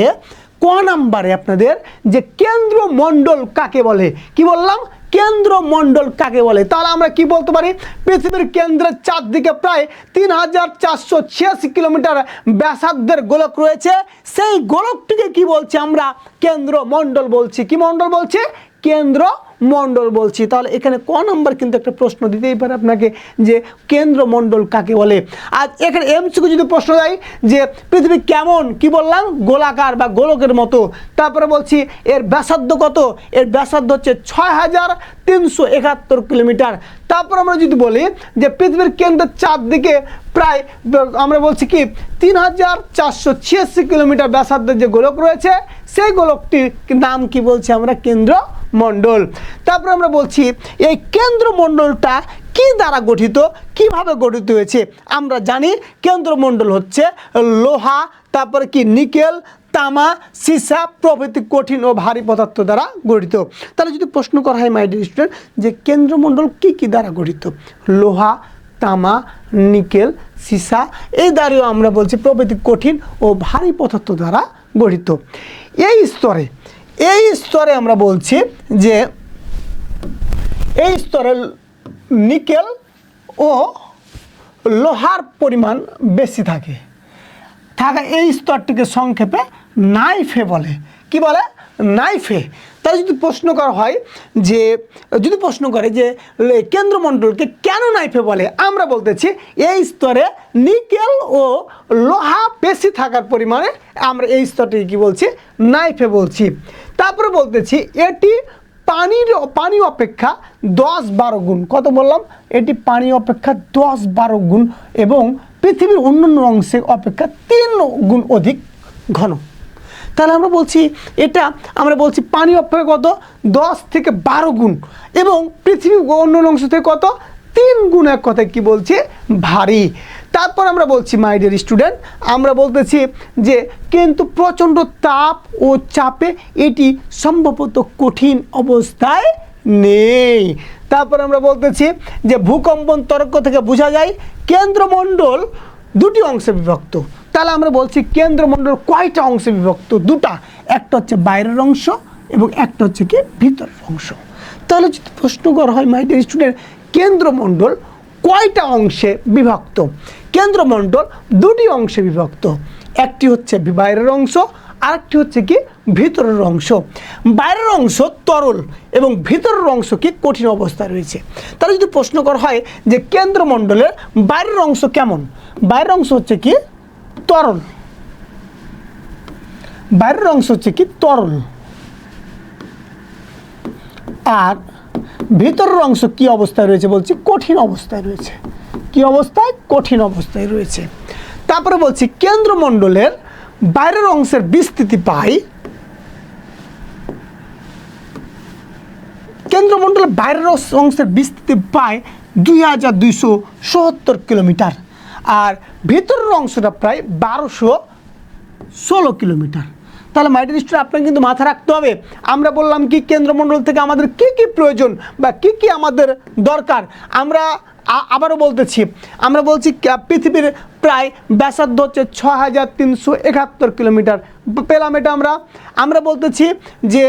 ক নাম্বারে আপনাদের যে কেন্দ্রমণ্ডল কাকে বলে, কি বললাম? কেন্দ্রমণ্ডল কাকে বলে? তাহলে আমরা কি বলতে পারি? পৃথিবীর কেন্দ্রের চারদিকে প্রায় ৩,৪৮৬ কিলোমিটার ব্যাসার্ধের গোলক রয়েছে। সেই গোলকটিকে কি বলছি আমরা? কেন্দ্রমণ্ডল বলছি। কি মণ্ডল বলছি? কেন্দ্রমণ্ডল বলছি। তাহলে এখানে ক নম্বর কিন্তু একটা প্রশ্ন দিতেই পারে আপনাকে যে কেন্দ্রমণ্ডল কাকে বলে। আর এখানে এমসিকিউ যদি প্রশ্ন দেয় যে পৃথিবী কেমন, কি বললাম? গোলাকার বা গোলকের মতো। তারপরে বলছি এর ব্যাসার্ধ কত? এর ব্যাসার্ধ হচ্ছে ৬৩৭১ কিলোমিটার। তারপর আমরা যদি বলি যে পৃথিবীর কেন্দ্রের চারদিকে প্রায় আমরা বলছি কি ৩,৪৮৬ কিলোমিটার ব্যাসার্ধের যে গোলক রয়েছে, সেই গোলকটির নাম কি বলছি আমরা? কেন্দ্রমণ্ডল। তারপর আমরা বলছি এই কেন্দ্রমণ্ডলটা কি দ্বারা গঠিত, কিভাবে গঠিত হয়েছে? আমরা জানি কেন্দ্রমণ্ডল হচ্ছে লোহা, তারপরে কি নিকেল, তামা, সীসা প্রভৃতি কঠিন ও ভারী পদার্থ দ্বারা গঠিত। তাহলে যদি প্রশ্ন করা হয় মাই ডিয়ার স্টুডেন্ট যে কেন্দ্রমণ্ডল কি কি দ্বারা গঠিত? লোহা, তামা, নিকেল, সীসা এই দ্বারাও আমরা বলছি প্রভৃতি কঠিন ও ভারী পদার্থ দ্বারা গঠিত। এই স্তরে আমরা বলছি যে এই স্তরে নিকেল ও লোহার পরিমাণ বেশি থাকে এই স্তরটিকে সংক্ষেপে নাইফে বলে। কি বলে? নাইফে। তাই যদি প্রশ্ন করা হয় যে কেন্দ্রমণ্ডলকে কেন নাইফে বলে, আমরা বলতেছি এই স্তরে নিকেল ও লোহা বেশি থাকার পরিমাণে আমরা এই স্তরটিকে কি বলছি? নাইফে বলছি। তারপরে বলতেছি এটি পানি অপেক্ষা 10-12 গুণ। কত বললাম? এটি পানি অপেক্ষা 10-12 গুণ এবং পৃথিবীর অন্যান্য অংশের অপেক্ষা 3 গুণ অধিক ঘন। তাহলে আমরা বলছি পানি অপেক্ষা কত? 10 থেকে 12 গুণ এবং পৃথিবীর অন্যান্য অংশ থেকে কত? 3 গুণ। এক কথায় কি বলছি? ভারী। তারপর আমরা বলছি মাই ডিয়ার স্টুডেন্ট, আমরা বলতেছি যে কিন্তু প্রচণ্ড তাপ ও চাপে এটি সম্ভবত কঠিন অবস্থায় নেই। তারপর আমরা বলতেছি যে ভূকম্পন তরঙ্গ থেকে বোঝা যায় কেন্দ্রমণ্ডল 2টি অংশে বিভক্ত। তাহলে আমরা বলছি কেন্দ্রমণ্ডল কয়টা অংশে বিভক্ত? 2টা। একটা হচ্ছে বাইরের অংশ এবং একটা হচ্ছে কি ভিতরের অংশ। তাহলে যদি প্রশ্ন করা হয় মাই ডিয়ার স্টুডেন্ট কেন্দ্রমণ্ডল কয়টা অংশে বিভক্ত? কেন্দ্রমণ্ডল 2টি অংশে বিভক্ত। একটি হচ্ছে বাইরের অংশ, আরেকটি হচ্ছে কি ভিতরের অংশ। বাইরের অংশ তরল এবং ভিতরের অংশ কি কঠিন অবস্থায় রয়েছে। তাহলে যদি প্রশ্ন করা হয় যে কেন্দ্রমণ্ডলের বাইরের অংশ কেমন? বাইরের অংশ হচ্ছে কি তরল। বাইরের অংশ হচ্ছে কি তরল। আর ভিতরের অংশ কি অবস্থায় রয়েছে? বলছি কঠিন অবস্থায় রয়েছে। কি অবস্থায়? কঠিন অবস্থায় রয়েছে। তারপরে বলছি কেন্দ্রমণ্ডলের বাইরের অংশের বিস্তৃতি পাই কেন্দ্রমণ্ডলের বাইরের অংশের বিস্তৃতি পায় 2270 কিলোমিটার আর ভিতরের অংশটা প্রায় 1216 কিলোমিটার। তাহলে মাই ডিয়ার স্টুডেন্ট আপনাকে কিন্তু মাথা রাখতে হবে, আমরা বললাম কি কেন্দ্রমণ্ডল থেকে আমাদের কি কি প্রয়োজন বা কি কি আমাদের দরকার। আমরা আবারও বলতেছি, আমরা বলছি পৃথিবীর প্রায় ব্যাসার্ধ হচ্ছে 6371 কিলোমিটার পেলাম। এটা আমরা বলতেছি যে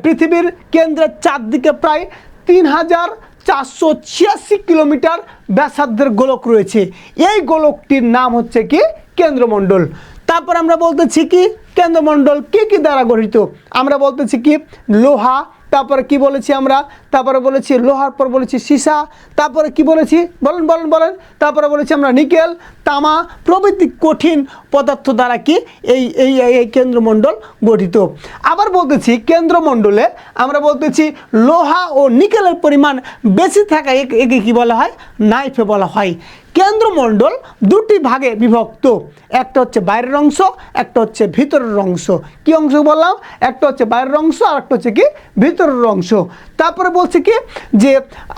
পৃথিবীর কেন্দ্রের চারদিকে প্রায় 3486 কিলোমিটার ব্যাসার্ধের গোলক রয়েছে। এই গোলকটির নাম হচ্ছে কি কেন্দ্রমণ্ডল। তারপর আমরা বলতেছি কি কেন্দ্রমণ্ডল কি দ্বারা গঠিত, আমরা বলতেছি কি লোহা, তারপরে কি বলেছি আমরা, তারপরে বলেছি লোহার পর বলেছি সীসা, তারপরে কি বলেছি বলেন বলেন বলেন, তারপরে বলেছি আমরা নিকেল, তামা প্রভৃতি কঠিন পদার্থ দ্বারা কি এই এই এই কেন্দ্রমণ্ডল গঠিত। আবার বলতেছি কেন্দ্রমণ্ডলে আমরা বলতেছি লোহা ও নিকেলের পরিমাণ বেশি থাকা একে কি বলা হয়, নাইফে বলা হয়। কেন্দ্রমণ্ডল দুটি ভাগে বিভক্ত, একটা হচ্ছে বাইরের অংশ, একটা হচ্ছে ভিতরের অংশ। কি অংশ বললাম, একটা হচ্ছে বাইরের অংশ আর একটা হচ্ছে কি ভিতরের অংশ। তারপরে বলছে কি যে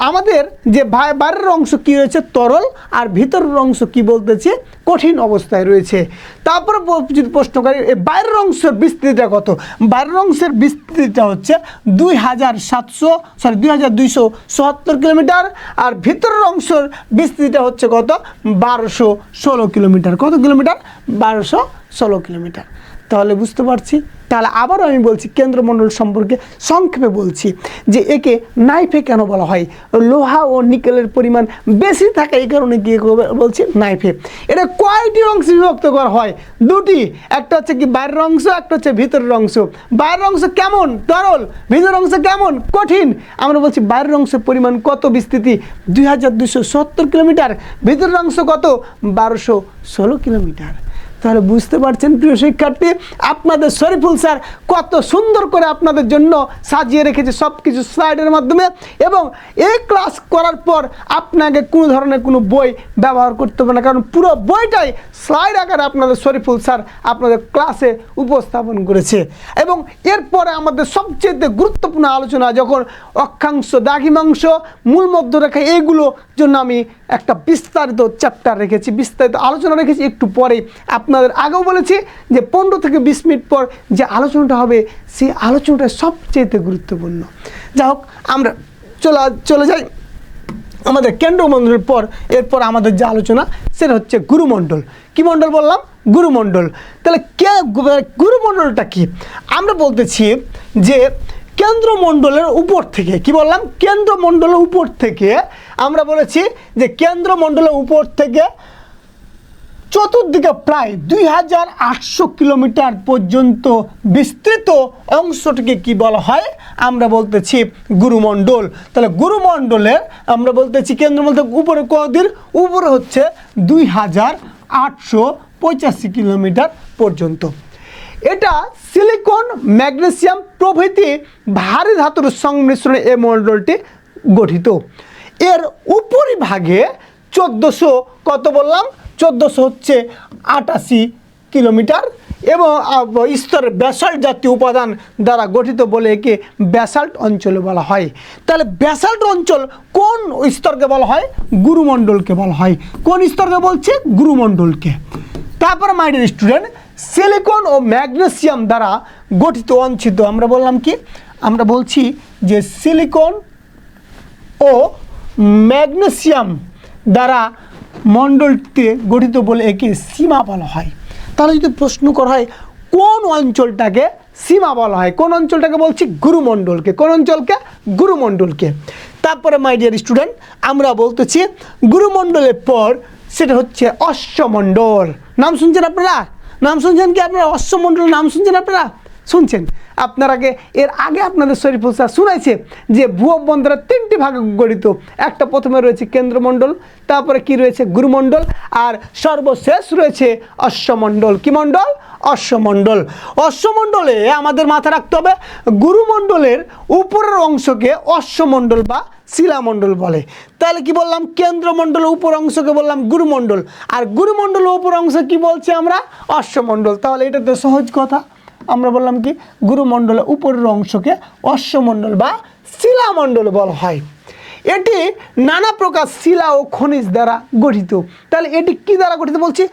আমাদের যে বাইরের অংশ কি রয়েছে তরল, আর ভিতরের অংশ কি বলতেছে কঠিন অবস্থায় রয়েছে। তারপরে যদি প্রশ্ন করি এই বাইরের অংশের বিস্তৃতিটা কত, বাইরের অংশের বিস্তৃতিটা হচ্ছে 2277 কিলোমিটার, আর ভিতরের অংশের বিস্তৃতিটা হচ্ছে কত 1216 কিলোমিটার। কত কিলোমিটার, 1216 কিলোমিটার। তাহলে বুঝতে পারছি। তাহলে আবারও আমি বলছি কেন্দ্রমণ্ডল সম্পর্কে সংক্ষেপে বলছি যে একে নাইফে কেন বলা হয়, লোহা ও নিকেলের পরিমাণ বেশি থাকে এই কারণে কি বলছি নাইফে। এটা কয়টি অংশে বিভক্ত করা হয়, দুটি, একটা হচ্ছে কি বাইরের অংশ, একটা হচ্ছে ভিতরের অংশ। বাইরের অংশ কেমন তরল, ভিতরের অংশ কেমন কঠিন। আমরা বলছি বাইরের অংশের পরিমাণ কত বিস্তৃতি 2270 কিলোমিটার, ভিতরের অংশ কত 1216 কিলোমিটার। তাহলে বুঝতে পারছেন প্রিয় শিক্ষার্থী, আপনাদের শরীফুল স্যার কত সুন্দর করে আপনাদের জন্য সাজিয়ে রেখেছে সব কিছু স্লাইডের মাধ্যমে, এবং এই ক্লাস করার পর আপনাকে কোনো ধরনের কোনো বই ব্যবহার করতে হবে না, কারণ পুরো বইটাই স্লাইড আকারে আপনাদের শরীফুল স্যার আপনাদের ক্লাসে উপস্থাপন করেছে। এবং এরপরে আমাদের সবচেয়ে গুরুত্বপূর্ণ আলোচনা যখন অক্ষাংশ, দ্রাঘিমাংশ, মূল মধ্যরেখা এইগুলোর জন্য আমি একটা বিস্তারিত চ্যাপ্টার রেখেছি, বিস্তারিত আলোচনা রেখেছি। একটু পরে আপনাদের আগেও বলেছি যে 15 থেকে 20 মিনিট পর যে আলোচনাটা হবে সেই আলোচনাটা সবচেয়ে গুরুত্বপূর্ণ। যাই হোক, আমরা চলে যাই আমাদের কেন্দ্রমণ্ডলের পর। এরপর আমাদের যে আলোচনা সেটা হচ্ছে গুরুমণ্ডল। কি মণ্ডল বললাম, গুরুমণ্ডল। তাহলে গুরুমণ্ডলটা কি, আমরা বলতেছি যে কেন্দ্রমণ্ডলের উপর থেকে, কি বললাম কেন্দ্রমণ্ডলের উপর থেকে, আমরা বলেছি যে কেন্দ্রমণ্ডলের উপর থেকে চতুর্দিকে প্রায় 2800 কিলোমিটার পর্যন্ত বিস্তৃত অংশটিকে কি বলা হয়, আমরা বলতেছি গুরুমণ্ডল। তাহলে গুরুমণ্ডলের আমরা বলতেছি কেন্দ্রমণ্ডল উপরে কতদূর, উপরে হচ্ছে 2885 কিলোমিটার পর্যন্ত। এটা সিলিকন, ম্যাগনেসিয়াম প্রভৃতি ভারী ধাতুর সংমিশ্রণে এই মণ্ডলটি গঠিত। এর উপরিভাগে 1400 কত বললাম 1488 কিলোমিটার এবং স্তরে ব্যাসাল্ট জাতীয় উপাদান দ্বারা গঠিত বলে একে ব্যাসাল্ট অঞ্চল বলা হয়। তাহলে ব্যাসাল্ট অঞ্চল কোন স্তরকে বলা হয়, গুরুমণ্ডলকে বলা হয়। কোন স্তরকে বলছে, গুরুমণ্ডলকে। তারপর মাই ডিয়ার স্টুডেন্ট, সিলিকন ও ম্যাগনেসিয়াম দ্বারা গঠিত অঞ্চিত, আমরা বললাম কি, আমরা বলছি যে সিলিকন ও ম্যাগনেসিয়াম দ্বারা মণ্ডলটি গঠিত বলে একে সীমা বলা হয়। তাহলে যদি প্রশ্ন করা হয় কোন অঞ্চলটাকে সীমা বলা হয়, কোন অঞ্চলটাকে বলছি, গুরুমণ্ডলকে। কোন অঞ্চলকে, গুরুমণ্ডলকে। তারপরে মাই ডিয়ার স্টুডেন্ট, আমরা বলতেছি গুরুমণ্ডলের পর সেটা হচ্ছে অশ্বমণ্ডল। নাম শুনছেন আপনারা, নাম শুনছেন কি আপনারা, অশ্বমণ্ডল নাম শুনছেন আপনারা, শুনছেন আপনারা এর আগে আপনাদের শরীফুল স্যার শুনাইছে যে ভূ বন্দরের 3টি ভাগে গঠিত। একটা প্রথমে রয়েছে কেন্দ্রমণ্ডল, তারপরে কি রয়েছে গুরুমণ্ডল, আর সর্বশেষ রয়েছে অশ্বমণ্ডল। কি মণ্ডল, অশ্বমণ্ডল। অশ্বমণ্ডলে আমাদের মাথায় রাখতে হবে গুরুমণ্ডলের উপরের অংশকে অশ্বমণ্ডল বা শিলামণ্ডল বলে। তাহলে কি বললাম, কেন্দ্রমণ্ডলের উপর অংশকে বললাম গুরুমণ্ডল, আর গুরুমণ্ডলের উপর অংশ কি বলছি আমরা, অশ্বমণ্ডল। তাহলে এটা তো সহজ কথা, আমরা বললাম কি গুরুমণ্ডলের উপরের অংশকে অশ্বমণ্ডল বা শিলামণ্ডল বলা হয়। এটি নানা প্রকার শিলা ও খনিজ দ্বারা গঠিত। তাহলে এটি কি দ্বারা গঠিত বলছি,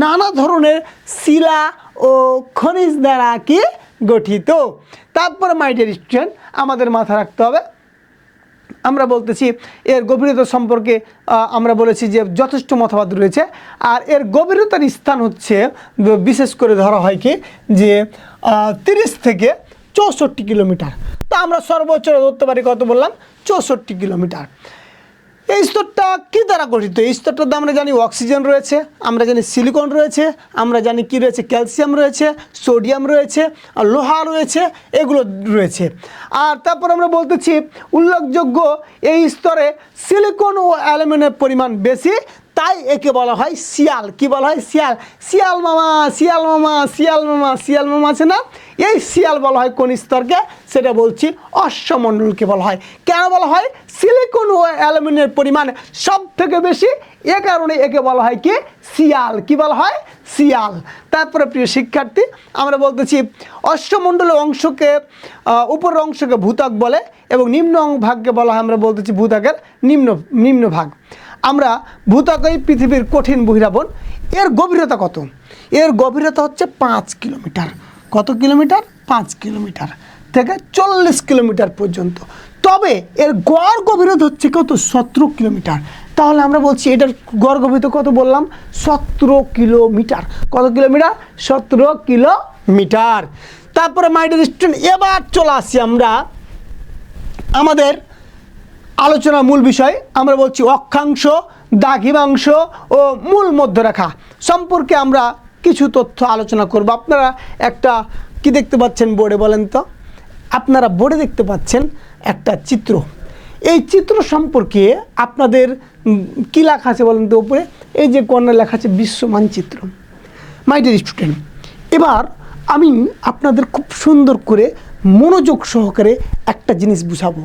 নানা ধরনের শিলা ও খনিজ দ্বারা কি গঠিত। তারপরে মাই ডিয়ার স্টুডেন্ট, আমাদের মাথা রাখতে হবে, আমরা বলতেছি এর গভীরতা সম্পর্কে আমরা বলেছি যে যথেষ্ট মতবাদ রয়েছে। আর এর গভীরতার স্থান হচ্ছে বিশেষ করে ধরা হয় কি যে 30 থেকে 64 কিলোমিটার। তা আমরা সর্বোচ্চ ধরতে পারি কত বললাম, 64 কিলোমিটার। এই স্তরটা কী দ্বারা গঠিত? এই স্তরটাতে আমরা জানি অক্সিজেন রয়েছে, আমরা জানি সিলিকন রয়েছে, আমরা জানি কি রয়েছে, ক্যালসিয়াম রয়েছে, সোডিয়াম রয়েছে, আর লোহা রয়েছে, এগুলো রয়েছে। আর তারপর আমরা বলতেছি উল্লেখযোগ্য এই স্তরে সিলিকন ও অ্যালুমিনিয়ামের পরিমাণ বেশি, তাই একে বলা হয় শিয়াল। কি বলা হয়? শিয়াল। শিয়াল মামা, শিয়াল মামা, শিয়াল মামা, শিয়াল মামা আছে না? এই শিয়াল বলা হয় কোন স্তরকে? সেটা বলছি অশ্বমণ্ডলকে বলা হয়। কেন বলা হয়? সিলিকন ও অ্যালুমিনিয়ামের পরিমাণ সব থেকে বেশি, এ কারণে একে বলা হয় কি? শিয়াল। কি বলা হয়? শিয়াল। তারপরে প্রিয় শিক্ষার্থী, আমরা বলতেছি অশ্বমণ্ডলের অংশকে, উপরের অংশকে ভূত্বক বলে এবং নিম্ন ভাগকে বলা হয়, আমরা বলতেছি ভূত্বকের নিম্ন ভাগ। আমরা ভূত্বকই পৃথিবীর কঠিন বহিরাবন। এর গভীরতা কত? এর গভীরতা হচ্ছে 5 কিলোমিটার। কত কিলোমিটার? 5 কিলোমিটার থেকে 40 কিলোমিটার পর্যন্ত। তবে এর গড় গভীরতা হচ্ছে কত? 17 কিলোমিটার। তাহলে আমরা বলছি এটার গড় গভীরতা কত বললাম? 17 কিলোমিটার। কত কিলোমিটার? 17 কিলোমিটার। তারপরে মাই ডিয়ার স্টুডেন্ট, এবার চলে আসি আমরা আমাদের আলোচনার মূল বিষয়। আমরা বলছি অক্ষাংশ, দ্রাঘিমাংশ ও মূল মধ্যরেখা সম্পর্কে আমরা কিছু তথ্য আলোচনা করব। আপনারা একটা কি দেখতে পাচ্ছেন বোর্ডে? বলেন তো। আপনারা বোর্ডে দেখতে পাচ্ছেন একটা চিত্র। এই চিত্র সম্পর্কে আপনাদের কী লেখা আছে বলেন তো? উপরে এই যে কর্নার লেখা আছে বিশ্ব মানচিত্র। মাই ডিয়ার স্টুডেন্ট, এবার আমি আপনাদের খুব সুন্দর করে মনোযোগ সহকারে একটা জিনিস বুঝাবো।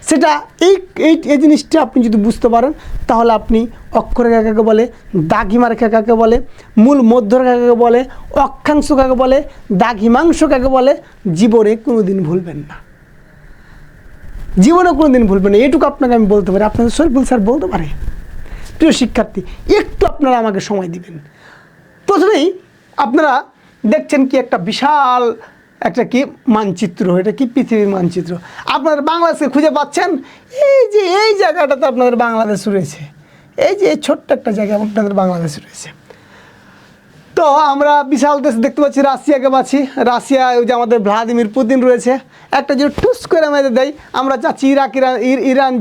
সেটা এই জিনিসটা আপনি যদি বুঝতে পারেন, তাহলে আপনি অক্ষরেখা কাকে বলে, দ্রাঘিমা রেখা কাকে বলে, মূল মধ্যরেখা কাকে বলে, অক্ষাংশ কাকে বলে, দ্রাঘিমাংশ কাকে বলে, জীবনে কোনো দিন ভুলবেন না। জীবনে কোনো দিন ভুলবেন না, এটুকু আপনাকে আমি বলতে পারি। আপনাদের শরীফুল স্যার বলতে পারে। প্রিয় শিক্ষার্থী, একটু আপনারা আমাকে সময় দিবেন। প্রথমেই আপনারা দেখছেন কি একটা বিশাল একটা কি মানচিত্র। এটা কি? পৃথিবীর মানচিত্র। আপনারা বাংলাদেশকে খুঁজে পাচ্ছেন? এই যে এই জায়গাটাতে আপনাদের বাংলাদেশ রয়েছে। এই যে এই ছোট্ট একটা জায়গা আপনাদের বাংলাদেশ রয়েছে। তো আমরা বিশাল দেশ দেখতে পাচ্ছি, রাশিয়াকে পাচ্ছি। রাশিয়া, ওই যে আমাদের ভ্লাদিমির পুতিন রয়েছে। একটা যে টুস করে আমাদের দেয়, আমরা চাচ্ছি ইরান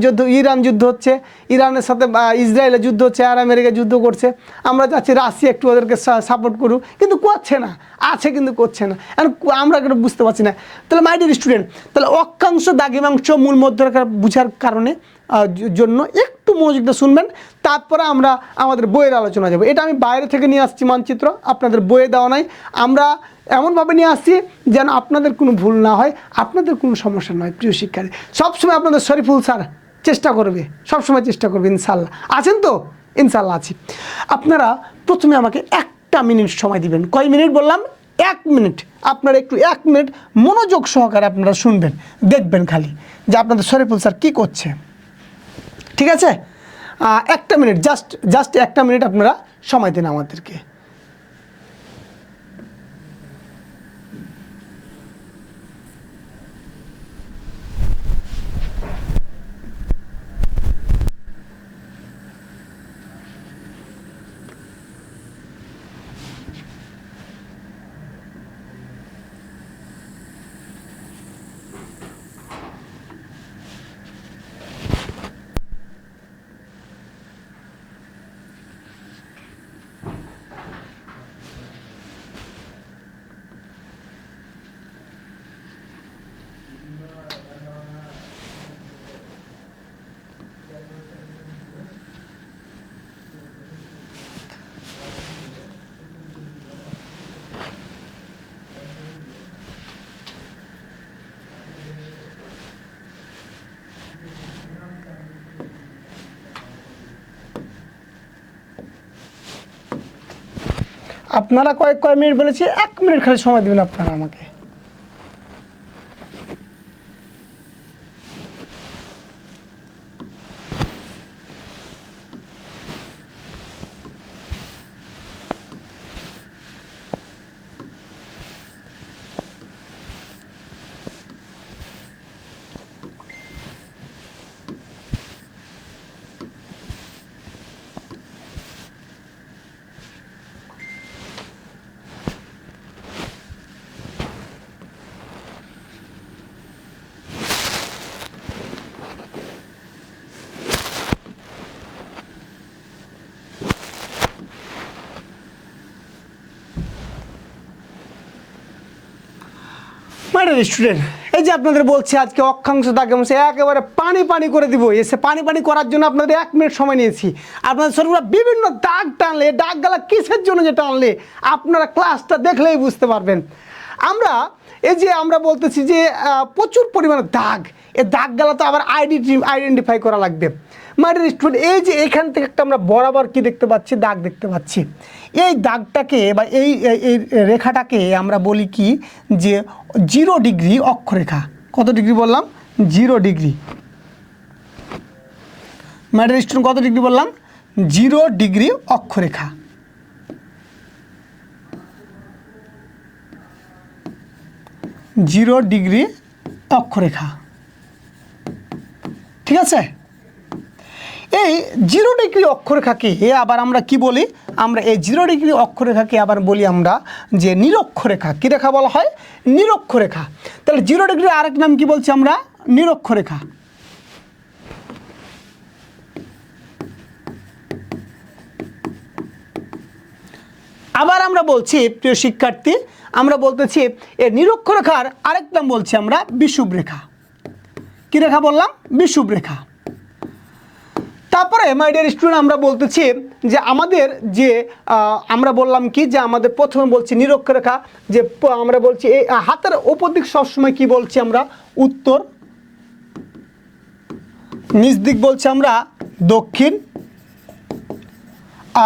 যুদ্ধ হচ্ছে, ইরানের সাথে ইসরায়েলের যুদ্ধ হচ্ছে, আর আমেরিকা যুদ্ধ করছে। আমরা চাচ্ছি রাশিয়া একটু ওদেরকে সাপোর্ট করুক, কিন্তু করছে না। আছে কিন্তু করছে না। আমরা এটা বুঝতে পারছি না। তাহলে মাই ডিয়ার স্টুডেন্ট, তাহলে অক্ষাংশ, দ্রাঘিমাংশ, মূল মধ্যরেখা বুঝার কারণে জন্য একটু মনোযোগটা শুনবেন। তারপরে আমরা আমাদের বইয়ের আলোচনা যাব। এটা আমি বাইরে থেকে নিয়ে আসছি মানচিত্র, আপনাদের বইয়ে দেওয়া নাই। আমরা এমনভাবে নিয়ে আসছি যেন আপনাদের কোনো ভুল না হয়, আপনাদের কোনো সমস্যা নয়। প্রিয় শিক্ষার্থী, সবসময় আপনাদের শরীফুল স্যার চেষ্টা করবে, সবসময় চেষ্টা করবে। ইনশাল্লাহ আছেন তো? ইনশাল্লাহ আছি। আপনারা প্রথমে আমাকে 1 মিনিট সময় দিবেন। কয় মিনিট বললাম? 1 মিনিট। আপনারা একটু 1 মিনিট মনোযোগ সহকারে আপনারা শুনবেন, দেখবেন খালি যে আপনাদের শরীফুল স্যার কী করছে। ঠিক আছে? 1 মিনিট, জাস্ট 1 মিনিট আপনারা সময় দিন আমাদেরকে। আপনারা কয় মিনিট বলেছি? 1 মিনিট খালি সময় দেবেন আপনারা আমাকে। ডিয়ার স্টুডেন্ট, এই যে আপনাদের বলছি আজকে অক্ষাংশ দাগ একেবারে পানি পানি করে দিব। এসে পানি পানি করার জন্য আপনাদের 1 মিনিট সময় নিয়েছি। আপনাদের শরীরে বিভিন্ন দাগ টানলে, দাগগুলা কিসের জন্য যে টানলে আপনারা ক্লাসটা দেখলেই বুঝতে পারবেন। আমরা এই যে আমরা বলতেছি যে প্রচুর পরিমাণে দাগ, এই দাগগুলা তো আবার আইডেন্টিফাই করা লাগবে। মাইডিয়ার স্টুডেন্ট, এই যে এখান থেকে একটা আমরা বরাবর কি দেখতে পাচ্ছি, দাগ দেখতে পাচ্ছি। এই দাগটাকে বা এই রেখাটাকে আমরা বলি কি, যে 0 ডিগ্রি অক্ষরেখা। কত ডিগ্রি বললাম? 0 ডিগ্রি। মাইডিয়ার স্টুডেন্ট, কত ডিগ্রি বললাম? 0 ডিগ্রি অক্ষরেখা। জিরো ডিগ্রি অক্ষরেখা, ঠিক আছে। এই 0 ডিগ্রি অক্ষরেখাকে আবার আমরা কি বলি? আমরা এই 0 ডিগ্রি অক্ষরেখাকে আবার বলি আমরা যে নিরক্ষরেখা। কী রেখা বলা হয়? নিরক্ষরেখা। তাহলে 0 ডিগ্রির আরেক নাম কি বলছি আমরা? নিরক্ষরেখা। আবার আমরা বলছি প্রিয় শিক্ষার্থী, আমরা বলতেছি এই নিরক্ষরেখার আরেক নাম বলছি আমরা বিষুব রেখা। কী রেখা বললাম? বিষুব রেখা। তারপরে মাই ডিয়ার স্টুডেন্ট, আমরা বলতেছি যে আমাদের যে আমরা বললাম কি, যে আমাদের প্রথমে বলছি নিরক্ষরেখা, যে আমরা বলছি এই হাতের ওপর দিক সবসময় কি বলছি আমরা? উত্তর। নিচ দিক বলছি আমরা দক্ষিণ।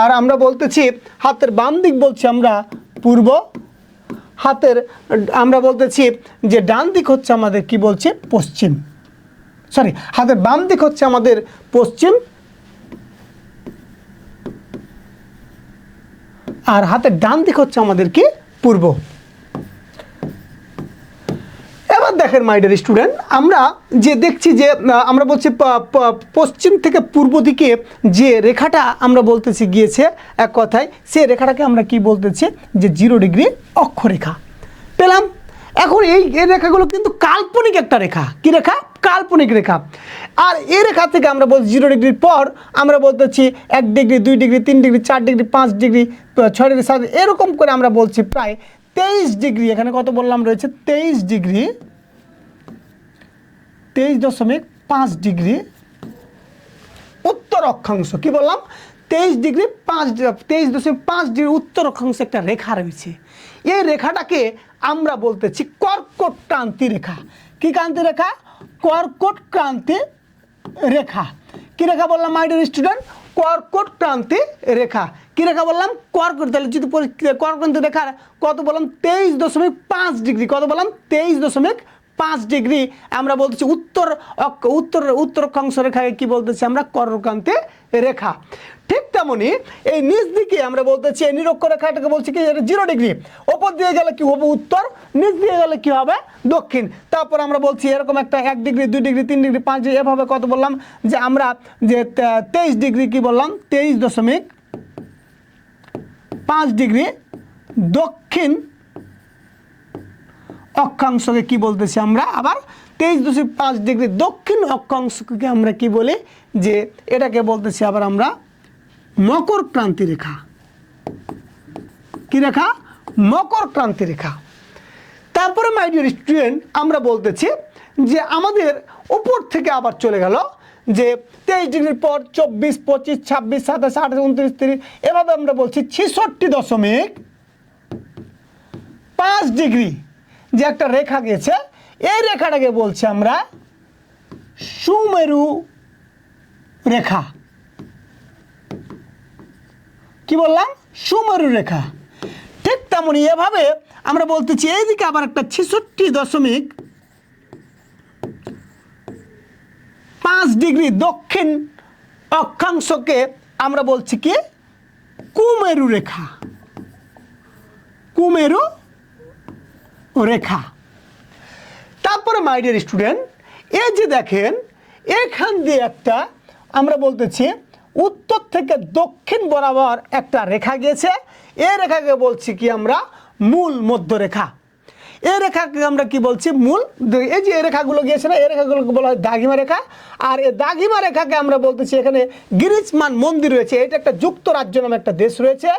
আর আমরা বলতেছি হাতের বাম দিক বলছি আমরা পূর্ব। হাতের আমরা বলতেছি যে ডান দিক হচ্ছে আমাদের কি বলছে? পশ্চিম। সরি, হাতের বাম দিক হচ্ছে আমাদের পশ্চিম, আর হাতের ডান দিক হচ্ছে আমাদের কি? পূর্ব। এবার দেখেন মাই ডিয়ার স্টুডেন্ট, আমরা যে দেখছি যে আমরা বলছি পশ্চিম থেকে পূর্ব দিকে যে রেখাটা আমরা বলতেছি গিয়েছে, এক কথায় সে রেখাটাকে আমরা কি বলতেছি? যে 0 ডিগ্রি অক্ষরেখা পেলাম। এখন এই রেখাগুলো কিন্তু কাল্পনিক একটা রেখা। কি রেখা? কাল্পনিক রেখা। আর এই রেখা থেকে আমরা বলছি 0 ডিগ্রির পর আমরা বলতেছি 1 degree, 2 degree, 3 degree, 4 degree, 5 degree, 6 degree, 7 degree, এরকম করে আমরা বলছি প্রায় 23 ডিগ্রি। এখানে কত বললাম রয়েছে? 23 ডিগ্রি, 23.5 ডিগ্রি উত্তর অক্ষাংশ। কি বললাম? 23 ডিগ্রি 23.5 ডিগ্রি উত্তর অক্ষাংশে একটা রেখা রয়েছে। এই রেখাটাকে আমরা বলতেছি কর্কট ক্রান্তি রেখা। কি ক্রান্তি রেখা? কর্কট ক্রান্তি রেখা। কি রেখা বললাম মাই ডিয়ার স্টুডেন্ট? কর্কট ক্রান্তি রেখা। কি রেখা বললাম? কর্কট। তাহলে যদি কর্কট ক্রান্তি রেখার কত বললাম? 23.5 ডিগ্রি। কত বললাম? 23.5 ডিগ্রি আমরা বলতেছি উত্তর অক্ষাংশ রেখাকে কি বলতেছি আমরা? কর্কটক্রান্তি রেখা। ঠিক তেমনি এই নিচ দিকে আমরা বলতেছি এই নিরক্ষরেখাটাকে বলছি কি? 0 ডিগ্রি। ওপর দিয়ে গেলে কি হবে? উত্তর। নিচ দিয়ে গেলে কি হবে? দক্ষিণ। তারপর আমরা বলছি এরকম একটা 1 ডিগ্রি, 2 ডিগ্রি, 3 ডিগ্রি, 5 ডিগ্রি, এভাবে কত বললাম? যে আমরা যে 23 ডিগ্রি কি বললাম? 23.5 ডিগ্রি দক্ষিণ অক্ষাংশকে কি বলতেছি আমরা? আবার 23.5 ডিগ্রি দক্ষিণ অক্ষাংশকে আমরা কি বলি? যে এটাকে বলতেছি আবার আমরা মকর ক্রান্তি রেখা। কি রেখা? মকর ক্রান্তি রেখা। তারপরে মাই ডিয়ার স্টুডেন্ট, আমরা বলতেছি যে আমাদের উপর থেকে আবার চলে গেল যে 23 ডিগ্রির পর 24, 25, 26, 27, 28, 29, 30, এভাবে আমরা বলছি 66.5 ডিগ্রি যে একটা রেখা গেছে, এই রেখাটাকে বলছি আমরা সুমেরু রেখা। কি বললাম? সুমেরু রেখা। ঠিক তেমনি এভাবে আমরা বলতেছি এইদিকে আবার একটা 66.5 ডিগ্রি দক্ষিণ অক্ষাংশকে আমরা বলছি কি? কুমেরু রেখা। কুমেরু রেখা। তারপরে মাই ডিয়ার স্টুডেন্ট, এই যে দেখেন এখান দিয়ে একটা আমরা বলতেছি উত্তর থেকে দক্ষিণ বরাবর একটা রেখা গেছে, এই রেখাকে বলছি কি আমরা? মূল মধ্যরেখা। এই রেখাকে আমরা কি বলছি মূল। এই যে এই রেখাগুলো গিয়েছে না, এই রেখাগুলোকে বলা হয় দাগিমা রেখা। আর এই দাগিমা রেখাকে আমরা বলতেছি এখানে গিরিজমান মন্দির রয়েছে। এটা একটা যুক্তরাজ্য নামে একটা দেশ রয়েছে।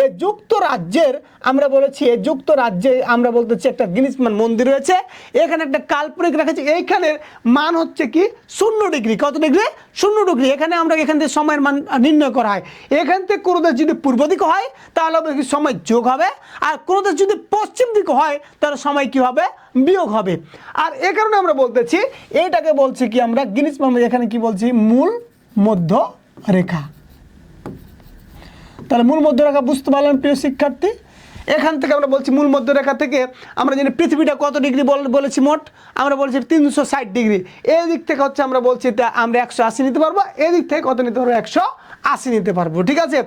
এই যুক্তরাজ্যের আমরা বলেছি, এই যুক্তরাজ্যে আমরা বলতেছি একটা গিরিজমান মন্দির রয়েছে। এখানে একটা কাল্পনিক রেখা আছে, এইখানের মান হচ্ছে কি 0 ডিগ্রি। কত ডিগ্রি? 0 ডিগ্রি। এখানে আমরা এখান থেকে সময়ের মান নির্ণয় করা হয়। এখান থেকে কোনো দেশ যদি পূর্ব দিকে হয় তাহলে সময় যোগ হবে, আর কোনো দেশ যদি পশ্চিম দিকে হয় তাহলে সময় কি হবে? বিয়োগ হবে। আর এ কারণে আমরা বলতেছি এইটাকে বলছি কি আমরা গিরিজমান, এখানে কি বলছি মূল মধ্য রেখা। তাহলে মূল মধ্য রেখা বুঝতে পারলেন প্রিয় শিক্ষার্থী। এখান থেকে আমরা বলছি মূল মধ্য রেখা থেকে আমরা জানি পৃথিবীটা কত ডিগ্রি বলেছি মোট, আমরা বলছি 360 ডিগ্রি। এই দিক থেকে হচ্ছে আমরা বলছি আমরা 180 নিতে পারবো, এই দিক থেকে কত নিতে পারবো? 180 নিতে পারবো। ঠিক আছে,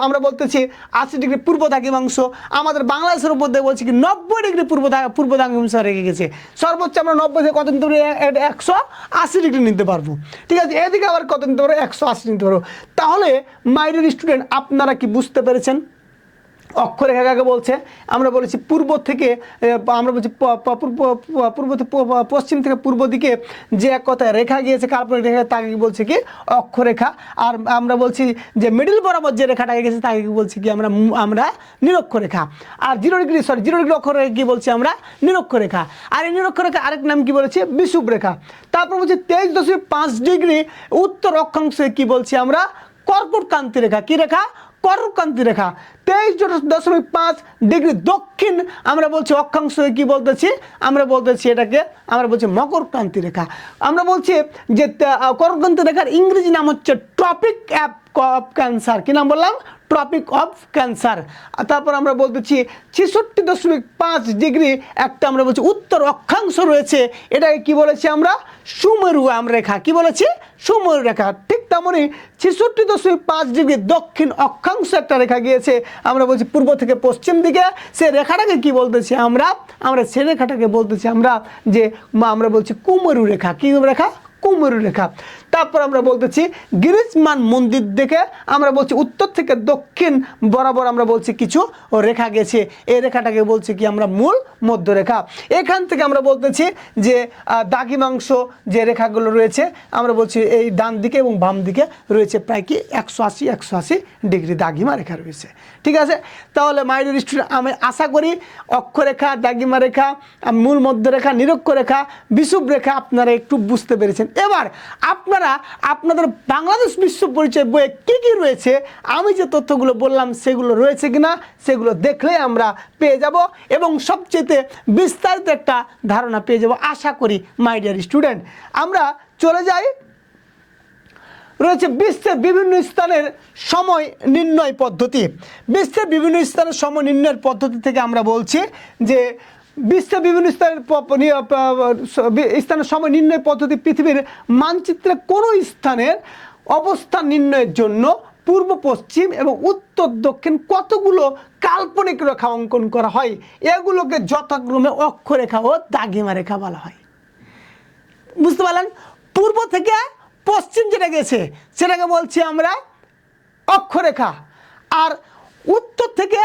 আমরা বলতেছি 80 ডিগ্রি পূর্ব দ্রাঘিমাংশ। আমাদের বাংলাদেশের উপর দিয়ে বলছি কি 90 ডিগ্রি পূর্ব দ্রাঘিমাংশ রেখে গেছে। সর্বোচ্চ আমরা 90 থেকে কত নিতে পারবো? 180 ডিগ্রি নিতে পারবো। ঠিক আছে, এদিকে আবার কত নিতে পারবো? 180 নিতে পারবো। তাহলে মাই ডিয়ার স্টুডেন্ট, আপনারা কি বুঝতে পেরেছেন অক্ষরেখা কাকে বলছে? আমরা বলেছি পূর্ব থেকে, আমরা বলছি পশ্চিম থেকে পূর্ব দিকে যে এক কথায় রেখা গিয়েছে কাল্পনিক রেখা, তাকে কি বলছে কি অক্ষরেখা। আর আমরা বলছি যে মিডল বরাবর যে রেখাটা গেছে তাকে কি বলছি কি আমরা নিরক্ষরেখা। আর 0 ডিগ্রি অক্ষরেখা কি বলছি আমরা? নিরক্ষরেখা। আর এই নিরক্ষরেখা আরেক নাম কি বলেছি? বিষুব রেখা। তারপর বলছি 23.5 ডিগ্রি উত্তর অক্ষাংশে কি বলছি আমরা? কর্কটক্রান্তি রেখা। কি রেখা? কর্কটক্রান্তি রেখা। 23.5 ডিগ্রি দক্ষিণ আমরা বলছি অক্ষাংশ কি বলতেছি? আমরা বলতেছি এটাকে আমরা বলছি মকরক্রান্তি রেখা। আমরা বলছি যে কর্কটক্রান্তি রেখার ইংরেজি নাম হচ্ছে ট্রপিক অফ ক্যান্সার। কি নাম বললাম? Tropic of cancer. তারপর আমরা বলতেছি 66.5 ডিগ্রি একটা আমরা বলছি উত্তর অক্ষাংশ রয়েছে, এটাকে কি বলেছি আমরা? সুমেরু রেখা। কি বলেছি? সুমেরু রেখা। ঠিক তেমনই 66.5 ডিগ্রি দক্ষিণ অক্ষাংশ একটা রেখা গিয়েছে, আমরা বলছি পূর্ব থেকে পশ্চিম দিকে। সে রেখাটাকে কি বলতেছি আমরা? সে রেখাটাকে বলতেছি যে আমরা বলছি কুমেরু রেখা। কি রেখা? কুমেরু রেখা। তারপর আমরা বলতেছি গিরিজমান মন্দির দেখে আমরা বলছি উত্তর থেকে দক্ষিণ বরাবর আমরা বলছি কিছু রেখা গেছে, এই রেখাটাকে বলছি কি আমরা মূল মধ্য রেখা। এখান থেকে আমরা বলতেছি যে দ্রাঘিমাংশ যে রেখাগুলো রয়েছে আমরা বলছি এই ডান দিকে এবং বাম দিকে রয়েছে প্রায় কি 180 ডিগ্রি দ্রাঘিমা রেখা রয়েছে। ঠিক আছে, তাহলে মাই ডিয়ার স্টুডেন্ট, আমি আশা করি অক্ষরেখা, দ্রাঘিমা রেখা, মূল মধ্য রেখা, নিরক্ষরেখা, বিষুব রেখা আপনারা একটু বুঝতে পেরেছেন। এবার আপনাদের বাংলাদেশ বিশ্ব পরিচয় বইয়ে কী কী রয়েছে, আমি যে তথ্যগুলো বললাম সেগুলো রয়েছে কিনা সেগুলো দেখলে আমরা পেয়ে যাব এবং সবচেয়ে বিস্তারিত একটা ধারণা পেয়ে যাব আশা করি মাই ডিয়ার স্টুডেন্ট। আমরা চলে যাই, রয়েছে বিশ্বের বিভিন্ন স্থানের সময় নির্ণয় পদ্ধতি। বিশ্বের বিভিন্ন স্থানের সময় নির্ণয়ের পদ্ধতি থেকে আমরা বলছি যে বিশ্বের বিভিন্ন স্থানের সময় নির্ণয় পদ্ধতি পৃথিবীর মানচিত্রে কোনো স্থানের অবস্থান নির্ণয়ের জন্য পূর্ব পশ্চিম এবং উত্তর দক্ষিণ কতগুলো কাল্পনিক রেখা অঙ্কন করা হয়, এগুলোকে যথাক্রমে অক্ষরেখা ও দ্রাঘিমা রেখা বলা হয়। বুঝতে পারলেন? পূর্ব থেকে পশ্চিম যেটা গেছে সেটাকে বলছি আমরা অক্ষরেখা, আর উত্তর থেকে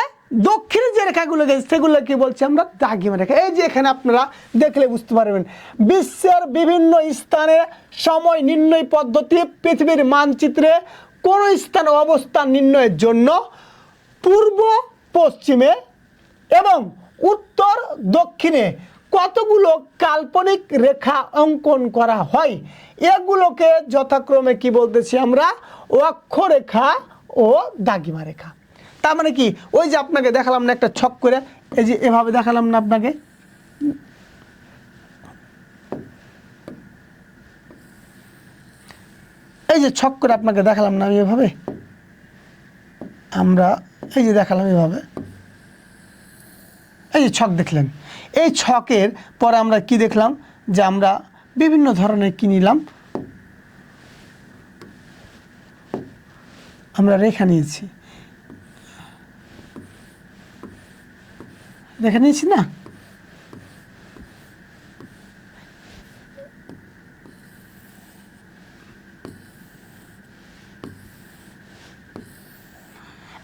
দক্ষিণে যে রেখাগুলো গেছে সেগুলোকে বলছি আমরা দ্রাঘিমা রেখা। এই যে এখানে আপনারা দেখলে বুঝতে পারবেন বিশ্বের বিভিন্ন স্থানে সময় নির্ণয় পদ্ধতি পৃথিবীর মানচিত্রে কোন স্থানে অবস্থান নির্ণয়ের জন্য পূর্ব পশ্চিমে এবং উত্তর দক্ষিণে কতগুলো কাল্পনিক রেখা অঙ্কন করা হয়, এগুলোকে যথাক্রমে কি বলতেছি আমরা? অক্ষরেখা ও দ্রাঘিমা রেখা। তার মানে কি, ওই যে আপনাকে দেখালাম না একটা ছক করে, এই যে এভাবে দেখালাম না আপনাকে, এই যে ছক করে আপনাকে দেখালাম না এভাবে, আমরা এই যে দেখালাম এভাবে, এই যে ছক দেখলেন। এই ছকের পরে আমরা কি দেখলাম যে আমরা বিভিন্ন ধরনের কি নিলাম, আমরা রেখা নিয়েছি, রেখা নিয়েছি না?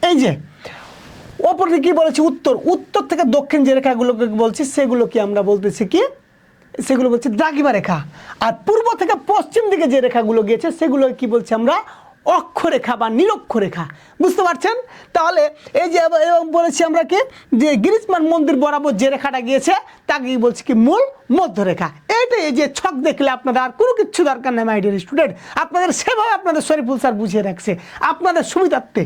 এই যে অপরটি কি বলেছি উত্তর, উত্তর থেকে দক্ষিণ যে রেখাগুলোকে বলছি সেগুলো কি আমরা বলতেছি কি, সেগুলো বলছি দ্রাঘিমা রেখা। আর পূর্ব থেকে পশ্চিম দিকে যে রেখাগুলো গিয়েছে সেগুলো কি বলছি আমরা অক্ষরেখা বা নিরক্ষরেখা। বুঝতে পারছেন? তাহলে এই যে এবং বলেছি আমরা কি যে গিরিজমান মন্দির বরাবর যে রেখাটা গিয়েছে তাকে বলছি কি মূল মধ্যরেখা। এইটাই এই যে ছক দেখলে আপনাদের আর কোনো কিছু দরকার নেই মাই ডিয়ার স্টুডেন্ট, আপনাদের সেভাবে আপনাদের শরীফুল স্যার বুঝিয়ে রাখছে আপনাদের সুবিধার্থে।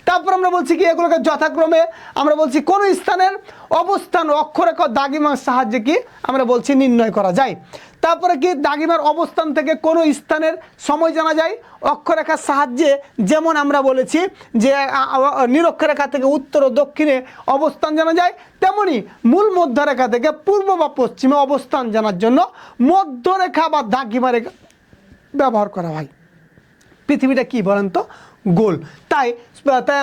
তারপর আমরা বলছি কি এগুলোকে যথাক্রমে আমরা বলছি কোন স্থানের অবস্থান অক্ষরেখা দাগিমার সাহায্যে কি আমরা বলছি নির্ণয় করা যায়। তারপরে কি দাগিমার অবস্থান থেকে কোনো স্থানের সময় জানা যায় অক্ষরেখার সাহায্যে, যেমন আমরা বলেছি যে নিরক্ষরেখা থেকে উত্তর ও দক্ষিণে অবস্থান জানা যায়, তেমনি মূল মধ্যরেখা থেকে পূর্ব বা পশ্চিমে অবস্থান জানার জন্য মধ্যরেখা বা দাগিমা রেখা ব্যবহার করা হয়। পৃথিবীটা কি বলেন তো গোল, তাই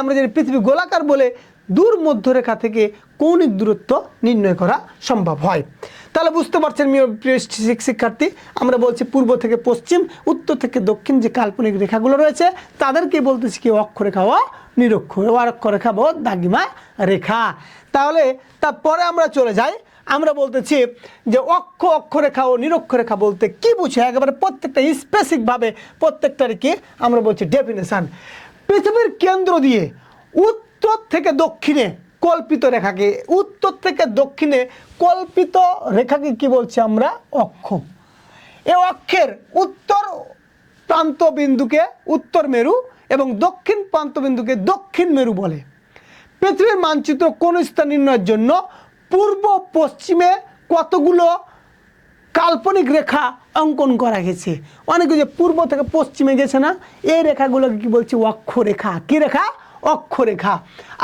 আমরা যদি পৃথিবী গোলাকার বলে দূর মধ্যরেখা থেকে কৌণিক দূরত্ব নির্ণয় করা সম্ভব হয়। তাহলে বুঝতে পারছেন প্রিয় শিক্ষার্থী, আমরা বলছি পূর্ব থেকে পশ্চিম উত্তর থেকে দক্ষিণ যে কাল্পনিক রেখাগুলো রয়েছে তাদেরকে বলতেছি কি অক্ষরেখা ও অক্ষরেখা বা দাগিমা রেখা। তাহলে তারপরে আমরা চলে যাই, আমরা বলতেছি যে অক্ষরেখা ও নিরক্ষরেখা বলতে কি বুঝে একেবারে প্রত্যেকটা স্পেসিফিকভাবে প্রত্যেকটার কি আমরা বলছি ডেফিনেশন। পৃথিবীর কেন্দ্র দিয়ে উত্তর থেকে দক্ষিণে কল্পিত রেখাকে, উত্তর থেকে দক্ষিণে কল্পিত রেখাকে কি বলছি আমরা অক্ষ। এই অক্ষের উত্তর প্রান্ত বিন্দুকে উত্তর মেরু এবং দক্ষিণ প্রান্ত বিন্দুকে দক্ষিণ মেরু বলে। পৃথিবীর মানচিত্র কোন স্থান নির্ণয়ের জন্য পূর্ব পশ্চিমে কতগুলো কাল্পনিক রেখা অঙ্কন করা গেছে, অনেকে যে পূর্ব থেকে পশ্চিমে গেছে না, এই রেখাগুলোকে কি বলছি অক্ষরেখা। কি রেখা? অক্ষরেখা।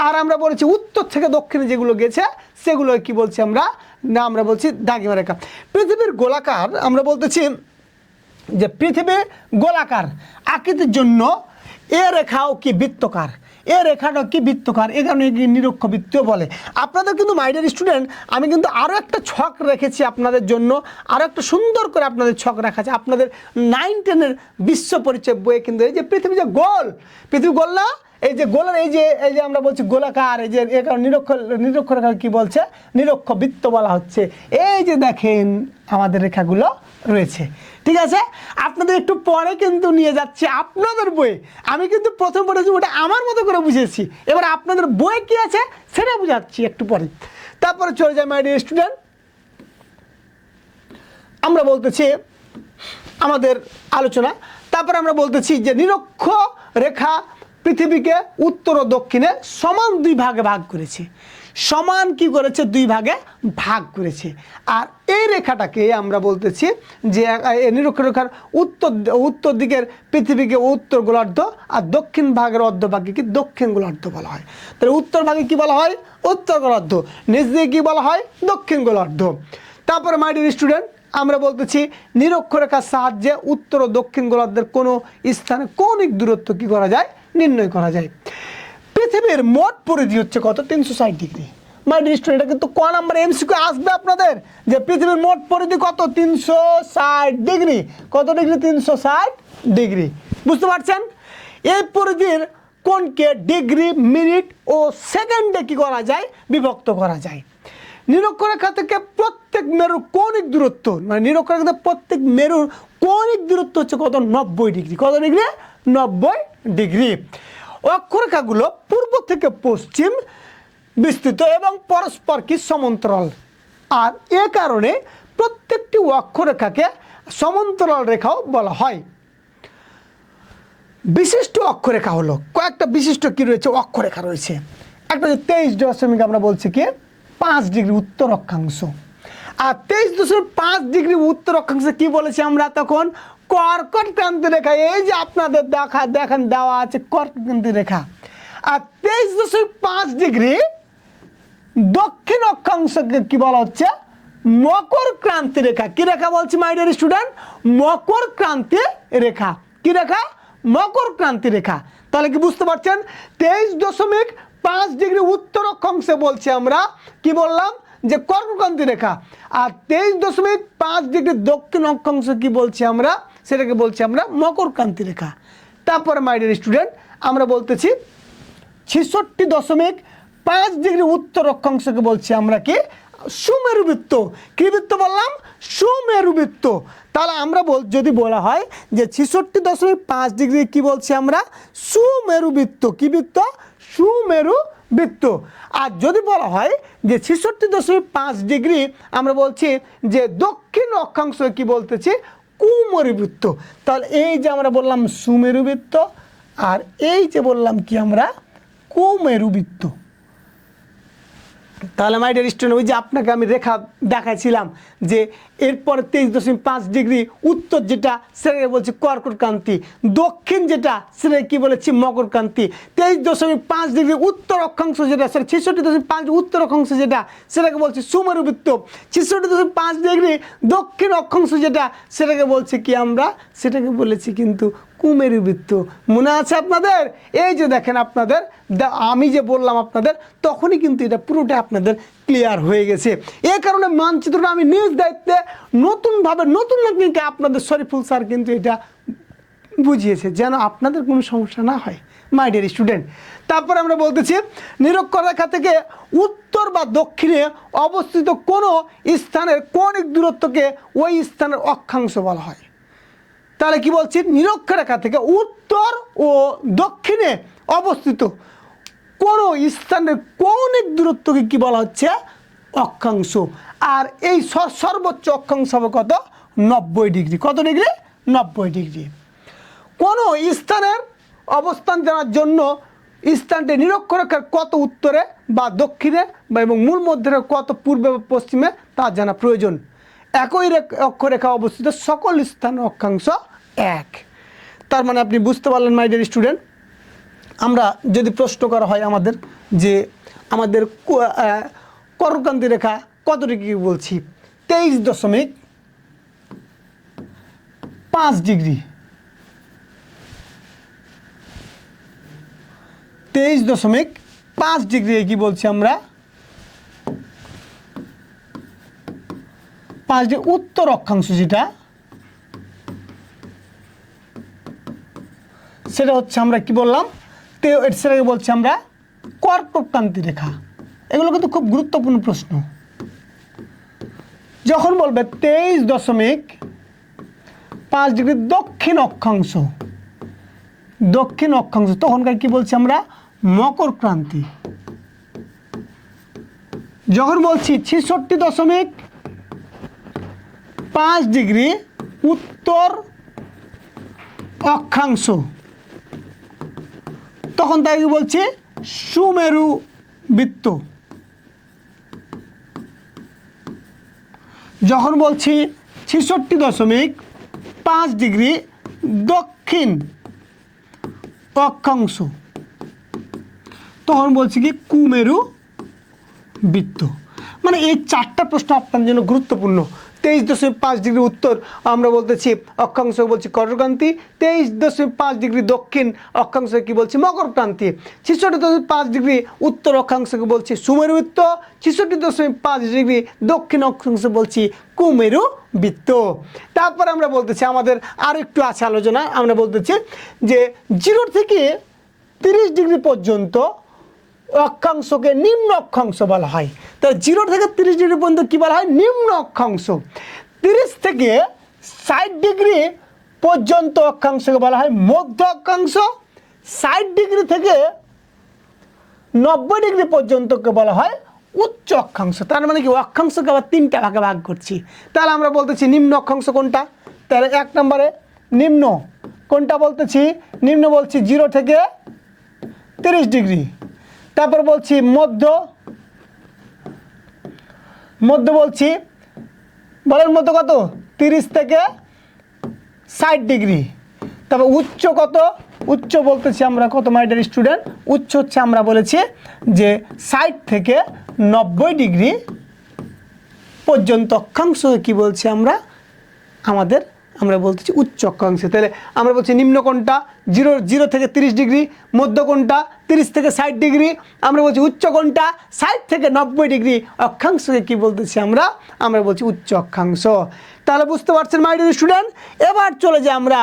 আর আমরা বলেছি উত্তর থেকে দক্ষিণে যেগুলো গেছে সেগুলো কি বলছি আমরা না, আমরা বলছি দাগিমা রেখা। পৃথিবীর গোলাকার আমরা বলতেছি যে পৃথিবী গোলাকার আকৃতির জন্য এ রেখাও কি বৃত্তকার, এ রেখাটা কি বৃত্তকার, এ কারণে নিরক্ষ বৃত্ত বলে। আপনাদের কিন্তু মাই ডিয়ার স্টুডেন্ট আমি কিন্তু আরও একটা ছক রেখেছি আপনাদের জন্য, আরও একটা সুন্দর করে আপনাদের ছক রাখা আছে আপনাদের 9-10 বিশ্ব পরিচয় বইয়ে। কিন্তু এই যে পৃথিবী যে গোল, পৃথিবী গোল না, এই যে গোলের এই যে আমরা বলছি গোলাকার, এই যে এ কারণে নিরক্ষরেখা কি বলছে নিরক্ষ বৃত্ত বলা হচ্ছে। এই যে দেখেন আমাদের রেখাগুলো রয়েছে, ঠিক আছে। আপনাদের একটু পরে কিন্তু নিয়ে যাচ্ছি আপনাদের বইয়ে, আমি কিন্তু প্রথম পড়েছি ওটা আমার মতো করে বুঝেছি, এবার আপনাদের বইয়ে কি আছে সেটা বুঝাচ্ছি একটু পরে। তারপরে চলে যায় মাই ডিয়ার স্টুডেন্ট, আমরা বলতেছি আমাদের আলোচনা, তারপরে আমরা বলতেছি যে নিরক্ষ রেখা পৃথিবীকে উত্তর ও দক্ষিণে সমান দুই ভাগে ভাগ করেছে, সমান কি করেছে দুই ভাগে ভাগ করেছে। আর এই রেখাটাকে আমরা বলতেছি যে নিরক্ষরেখার উত্তর দিকের পৃথিবীকে উত্তর গোলার্ধ আর দক্ষিণ ভাগের অর্ধভাগকে কি দক্ষিণ গোলার্ধ বলা হয়। তাহলে উত্তর ভাগে কি বলা হয় উত্তর গোলার্ধ, নিচ দিকে কি বলা হয় দক্ষিণ গোলার্ধ। তারপরে মাই ডিয়ার স্টুডেন্ট আমরা বলতেছি নিরক্ষরেখার সাহায্যে উত্তর ও দক্ষিণ গোলার্ধের কোনো স্থানে কৌণিক দূরত্ব কি করা যায় নির্ণয় করা যায়। পৃথিবীর মোট পরিধি হচ্ছে কত 360 ডিগ্রি। মাই ডিয়ার স্টুডেন্ট এটা কিন্তু ক নাম্বার এমসিকিউ আসবে আপনাদের যে পৃথিবীর মোট পরিধি কত 360 ডিগ্রি। কত ডিগ্রি 360 ডিগ্রি। বুঝতে পারছেন? এই পরিধির কোণকে ডিগ্রি মিনিট ও সেকেন্ডে কি করা যায় বিভক্ত করা যায়। নিরক্ষরেখা থেকে প্রত্যেক মেরুর কৌণিক দূরত্ব মানে নিরক্ষরেখা থেকে প্রত্যেক মেরুর কৌণিক দূরত্ব হচ্ছে কত 90 ডিগ্রি। কত ডিগ্রি 90 ডিগ্রি। অক্ষরেখাগুলো পূর্ব থেকে পশ্চিম বিস্তৃত এবং পরস্পর কি সমান্তরাল, আর এ কারণে প্রত্যেকটি অক্ষরেখাকে সমান্তরাল রেখাও বলা হয়। বিশিষ্ট অক্ষরেখা হলো কয়েকটা বিশিষ্ট কি রয়েছে অক্ষরেখা রয়েছে। একটা হচ্ছে 23 আমরা বলছি কি 5 ডিগ্রি উত্তর অক্ষাংশ, আর 23.5 ডিগ্রি উত্তর অক্ষাংশে কি বলেছি আমরা তখন কর্কট ক্রান্তি রেখা। এই যে আপনাদের দেখেন দেওয়া আছে কর্কট ক্রান্তি রেখা। আর 23.5 ডিগ্রি দক্ষিণ অক্ষাংশকে কি বলা হচ্ছে মকর ক্রান্তি রেখা। কি রেখা বলছি মাই ডিয়ার স্টুডেন্ট মকর ক্রান্তি রেখা। কি রেখা মকর ক্রান্তি রেখা। তাহলে কি বুঝতে পারছেন 23.5 ডিগ্রি উত্তর অক্ষাংশে বলছি আমরা কি বললাম যে কর্কটক্রান্তি রেখা, আর 23.5 ডিগ্রি দক্ষিণ অক্ষাংশ কি বলছি আমরা সেটাকে বলছি আমরা মকর ক্রান্তি রেখা। তারপরে মাই ডিয়ার স্টুডেন্ট আমরা বলতেছি 66.5 5 ডিগ্রি উত্তর অক্ষাংশকে বলছি আমরা কি সুমেরুবৃত্ত। কি বৃত্ত বললাম? সুমেরুবৃত্ত। তাহলে আমরা যদি বলা হয় যে 66.5 ডিগ্রি কি বলছি আমরা সুমেরুবৃত্ত। কি বৃত্ত? সুমেরুবৃত্ত। আর যদি বলা হয় যে 66.5 ডিগ্রি আমরা বলছি যে দক্ষিণ অক্ষাংশ কি বলতেছি কুমেরুবৃত্ত। তাহলে এই যে আমরা বললাম সুমেরুবৃত্ত আর এই যে বললাম কি আমরা কুমেরুবৃত্ত। তাহলে মাই ডিয়ার স্টুডেন্ট, ওই যে আপনাকে আমি রেখা দেখাইছিলাম যে এরপরে 23.5 ডিগ্রি উত্তর যেটা সেটাকে বলছি কর্কটক্রান্তি, দক্ষিণ যেটা সেটাকে কি বলেছি মকরক্রান্তি। 23.5 ডিগ্রি উত্তর অক্ষাংশ যেটা, 66.5 উত্তর অক্ষাংশ যেটা সেটাকে বলছি সুমেরুবৃত্ত। 66.5 ডিগ্রি দক্ষিণ অক্ষাংশ যেটা সেটাকে বলছি কি আমরা, সেটাকে বলেছি কিন্তু কুমেরুবৃত্ত। মনে আছে আপনাদের? এই যে দেখেন আপনাদের আমি যে বললাম আপনাদের তখনই কিন্তু এটা পুরোটা আপনাদের ক্লিয়ার হয়ে গেছে। এই কারণে মানচিত্রটা আমি নিজ দায়িত্বে নতুনভাবে নতুন টেকনিকে আপনাদের শরীফুল স্যার কিন্তু এটা বুঝিয়েছে যেন আপনাদের কোনো সমস্যা না হয় মাই ডিয়ার স্টুডেন্ট। তারপরে আমরা বলতেছি নিরক্ষরেখা থেকে উত্তর বা দক্ষিণে অবস্থিত কোনো স্থানের কৌণিক দূরত্বকে ওই স্থানের অক্ষাংশ বলা হয়। তাহলে কি বলছি? নিরক্ষরেখা থেকে উত্তর ও দক্ষিণে অবস্থিত কোনো স্থানের কৌণিক দূরত্বকে কি বলা হচ্ছে? অক্ষাংশ। আর এই সর্বোচ্চ অক্ষাংশ হবে কত? 90 ডিগ্রি। কত ডিগ্রি? 90 ডিগ্রি। কোনো স্থানের অবস্থান জানার জন্য স্থানটি নিরক্ষরেখার কত উত্তরে বা দক্ষিণে বা এবং মূল মধ্যরেখা কত পূর্বে বা পশ্চিমে তা জানা প্রয়োজন। একই অক্ষরেখা অবস্থিত সকল স্থানের অক্ষাংশ এক। তার মানে আপনি বুঝতে পারলেন মাই ডিয়ার স্টুডেন্ট। আমরা যদি প্রশ্ন করা হয় আমাদের যে আমাদের কর্কটক্রান্তি রেখা কত ডিগ্রি বলছি 23.5 ডিগ্রি। 23.5 ডিগ্রি কি বলছি আমরা 5 ডিগ্রি উত্তর অক্ষাংশ যেটা সেটা হচ্ছে আমরা কি বললাম সেটাকে বলছি আমরা কর্কটক্রান্তি রেখা। এগুলো কিন্তু খুব গুরুত্বপূর্ণ প্রশ্ন। যখন বলবে 23.5 ডিগ্রি দক্ষিণ অক্ষাংশ, দক্ষিণ অক্ষাংশ তখনকার কি বলছি আমরা মকরক্রান্তি। যখন বলছি 66.5 ডিগ্রি উত্তর অক্ষাংশ তখন তাকে বলছি সুমেরুবৃত্ত। যখন বলছি 66.5 ডিগ্রি দক্ষিণ অক্ষাংশ তখন বলছি কি কুমেরুবৃত্ত। মানে এই চারটা প্রশ্ন আপনার জন্য গুরুত্বপূর্ণ। 23.5 ডিগ্রি উত্তর আমরা বলতেছি অক্ষাংশ বলছি কর্কটক্রান্তি, 23.5 ডিগ্রি দক্ষিণ অক্ষাংশ কি বলছি মকরক্রান্তি, 66.5 ডিগ্রি উত্তর অক্ষাংশকে বলছি সুমেরুবৃত্ত, 66.5 ডিগ্রি দক্ষিণ অক্ষাংশ বলছি কুমেরুবৃত্ত। তারপর আমরা বলতেছি আমাদের আরও একটু আছে আলোচনা। আমরা বলতেছি যে 0 থেকে 30 ডিগ্রি পর্যন্ত অক্ষাংশকে নিম্ন অক্ষাংশ বলা হয়। তো 0 থেকে 30 ডিগ্রি পর্যন্ত কি বলা হয়? নিম্ন অক্ষাংশ। 30 থেকে 60 ডিগ্রি পর্যন্ত অক্ষাংশকে বলা হয় মধ্য অক্ষাংশ। 60 ডিগ্রি থেকে 90 ডিগ্রি পর্যন্তকে বলা হয় উচ্চ অক্ষাংশ। তার মানে কি অক্ষাংশকে আবার 3টা ভাগে ভাগ করছি। তাহলে আমরা বলতেছি নিম্ন অক্ষাংশ কোনটা? তাহলে 1 নম্বরে নিম্ন কোনটা বলতেছি? নিম্ন বলছি 0 থেকে 30 ডিগ্রি। তারপর বলছি মধ্য, মধ্য বলছি বলের মধ্য কত? 30 থেকে 60 ডিগ্রি। তারপর উচ্চ কত? উচ্চ বলতেছি আমরা কত মাই ডিয়ার স্টুডেন্ট? উচ্চ হচ্ছে আমরা বলেছি যে 60 থেকে 90 ডিগ্রি পর্যন্ত অক্ষাংশ কি বলছি আমরা আমাদের আমরা বলতেছি উচ্চ অক্ষাংশ। তাহলে আমরা বলছি নিম্ন কোনটা? 0 থেকে 30 ডিগ্রি। মধ্য কোনটা? 30 থেকে 60 ডিগ্রি। আমরা বলছি উচ্চ কোনটা? 60 থেকে 90 ডিগ্রি অক্ষাংশকে কি বলতেছি আমরা আমরা বলছি উচ্চ অক্ষাংশ। তাহলে বুঝতে পারছেন মাই ডিয়ার স্টুডেন্ট। এবার চলে যাই আমরা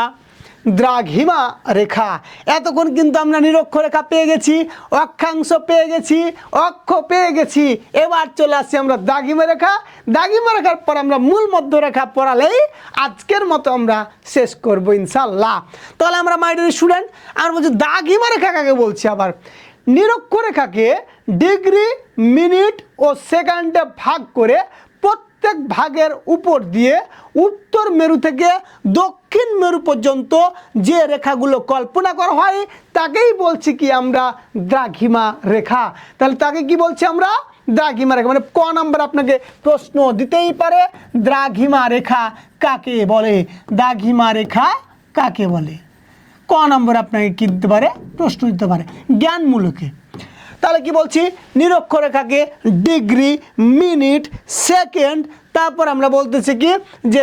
দ্রাঘিমা রেখা। এতক্ষণ কিন্তু আমরা নিরক্ষরেখা পেয়ে গেছি, অক্ষাংশ পেয়ে গেছি, অক্ষ পেয়ে গেছি। এবার চলে আসছি আমরা দ্রাঘিমা রেখা। দ্রাঘিমা রেখার পর আমরা মূল মধ্যরেখা পড়ালেই আজকের মতো আমরা শেষ করব ইনশাল্লাহ। তাহলে আমরা মাই ডিয়ার স্টুডেন্ট, আমরা বলছি দ্রাঘিমা রেখা কাকে বলছি। আবার নিরক্ষরেখাকে ডিগ্রি, মিনিট ও সেকেন্ডে ভাগ করে প্রত্যেক ভাগের উপর দিয়ে উত্তর মেরু থেকে দক্ষিণ মেরু পর্যন্ত যে রেখাগুলো কল্পনা করা হয় তাকেই বলছি কি আমরা দ্রাঘিমা রেখা। তাহলে তাকে কি বলছি আমরা দ্রাঘিমা রেখা। মানে ক নাম্বার আপনাকে প্রশ্ন দিতেই পারে, দ্রাঘিমা রেখা কাকে বলে, দ্রাঘিমা রেখা কাকে বলে। ক নম্বর আপনাকে কি দিতে পারে, প্রশ্ন দিতে পারে জ্ঞানমূলকে। তাহলে কি বলছি, নিরক্ষরেখাকে ডিগ্রি, মিনিট, সেকেন্ড, তারপর আমরা বলতেছি কি যে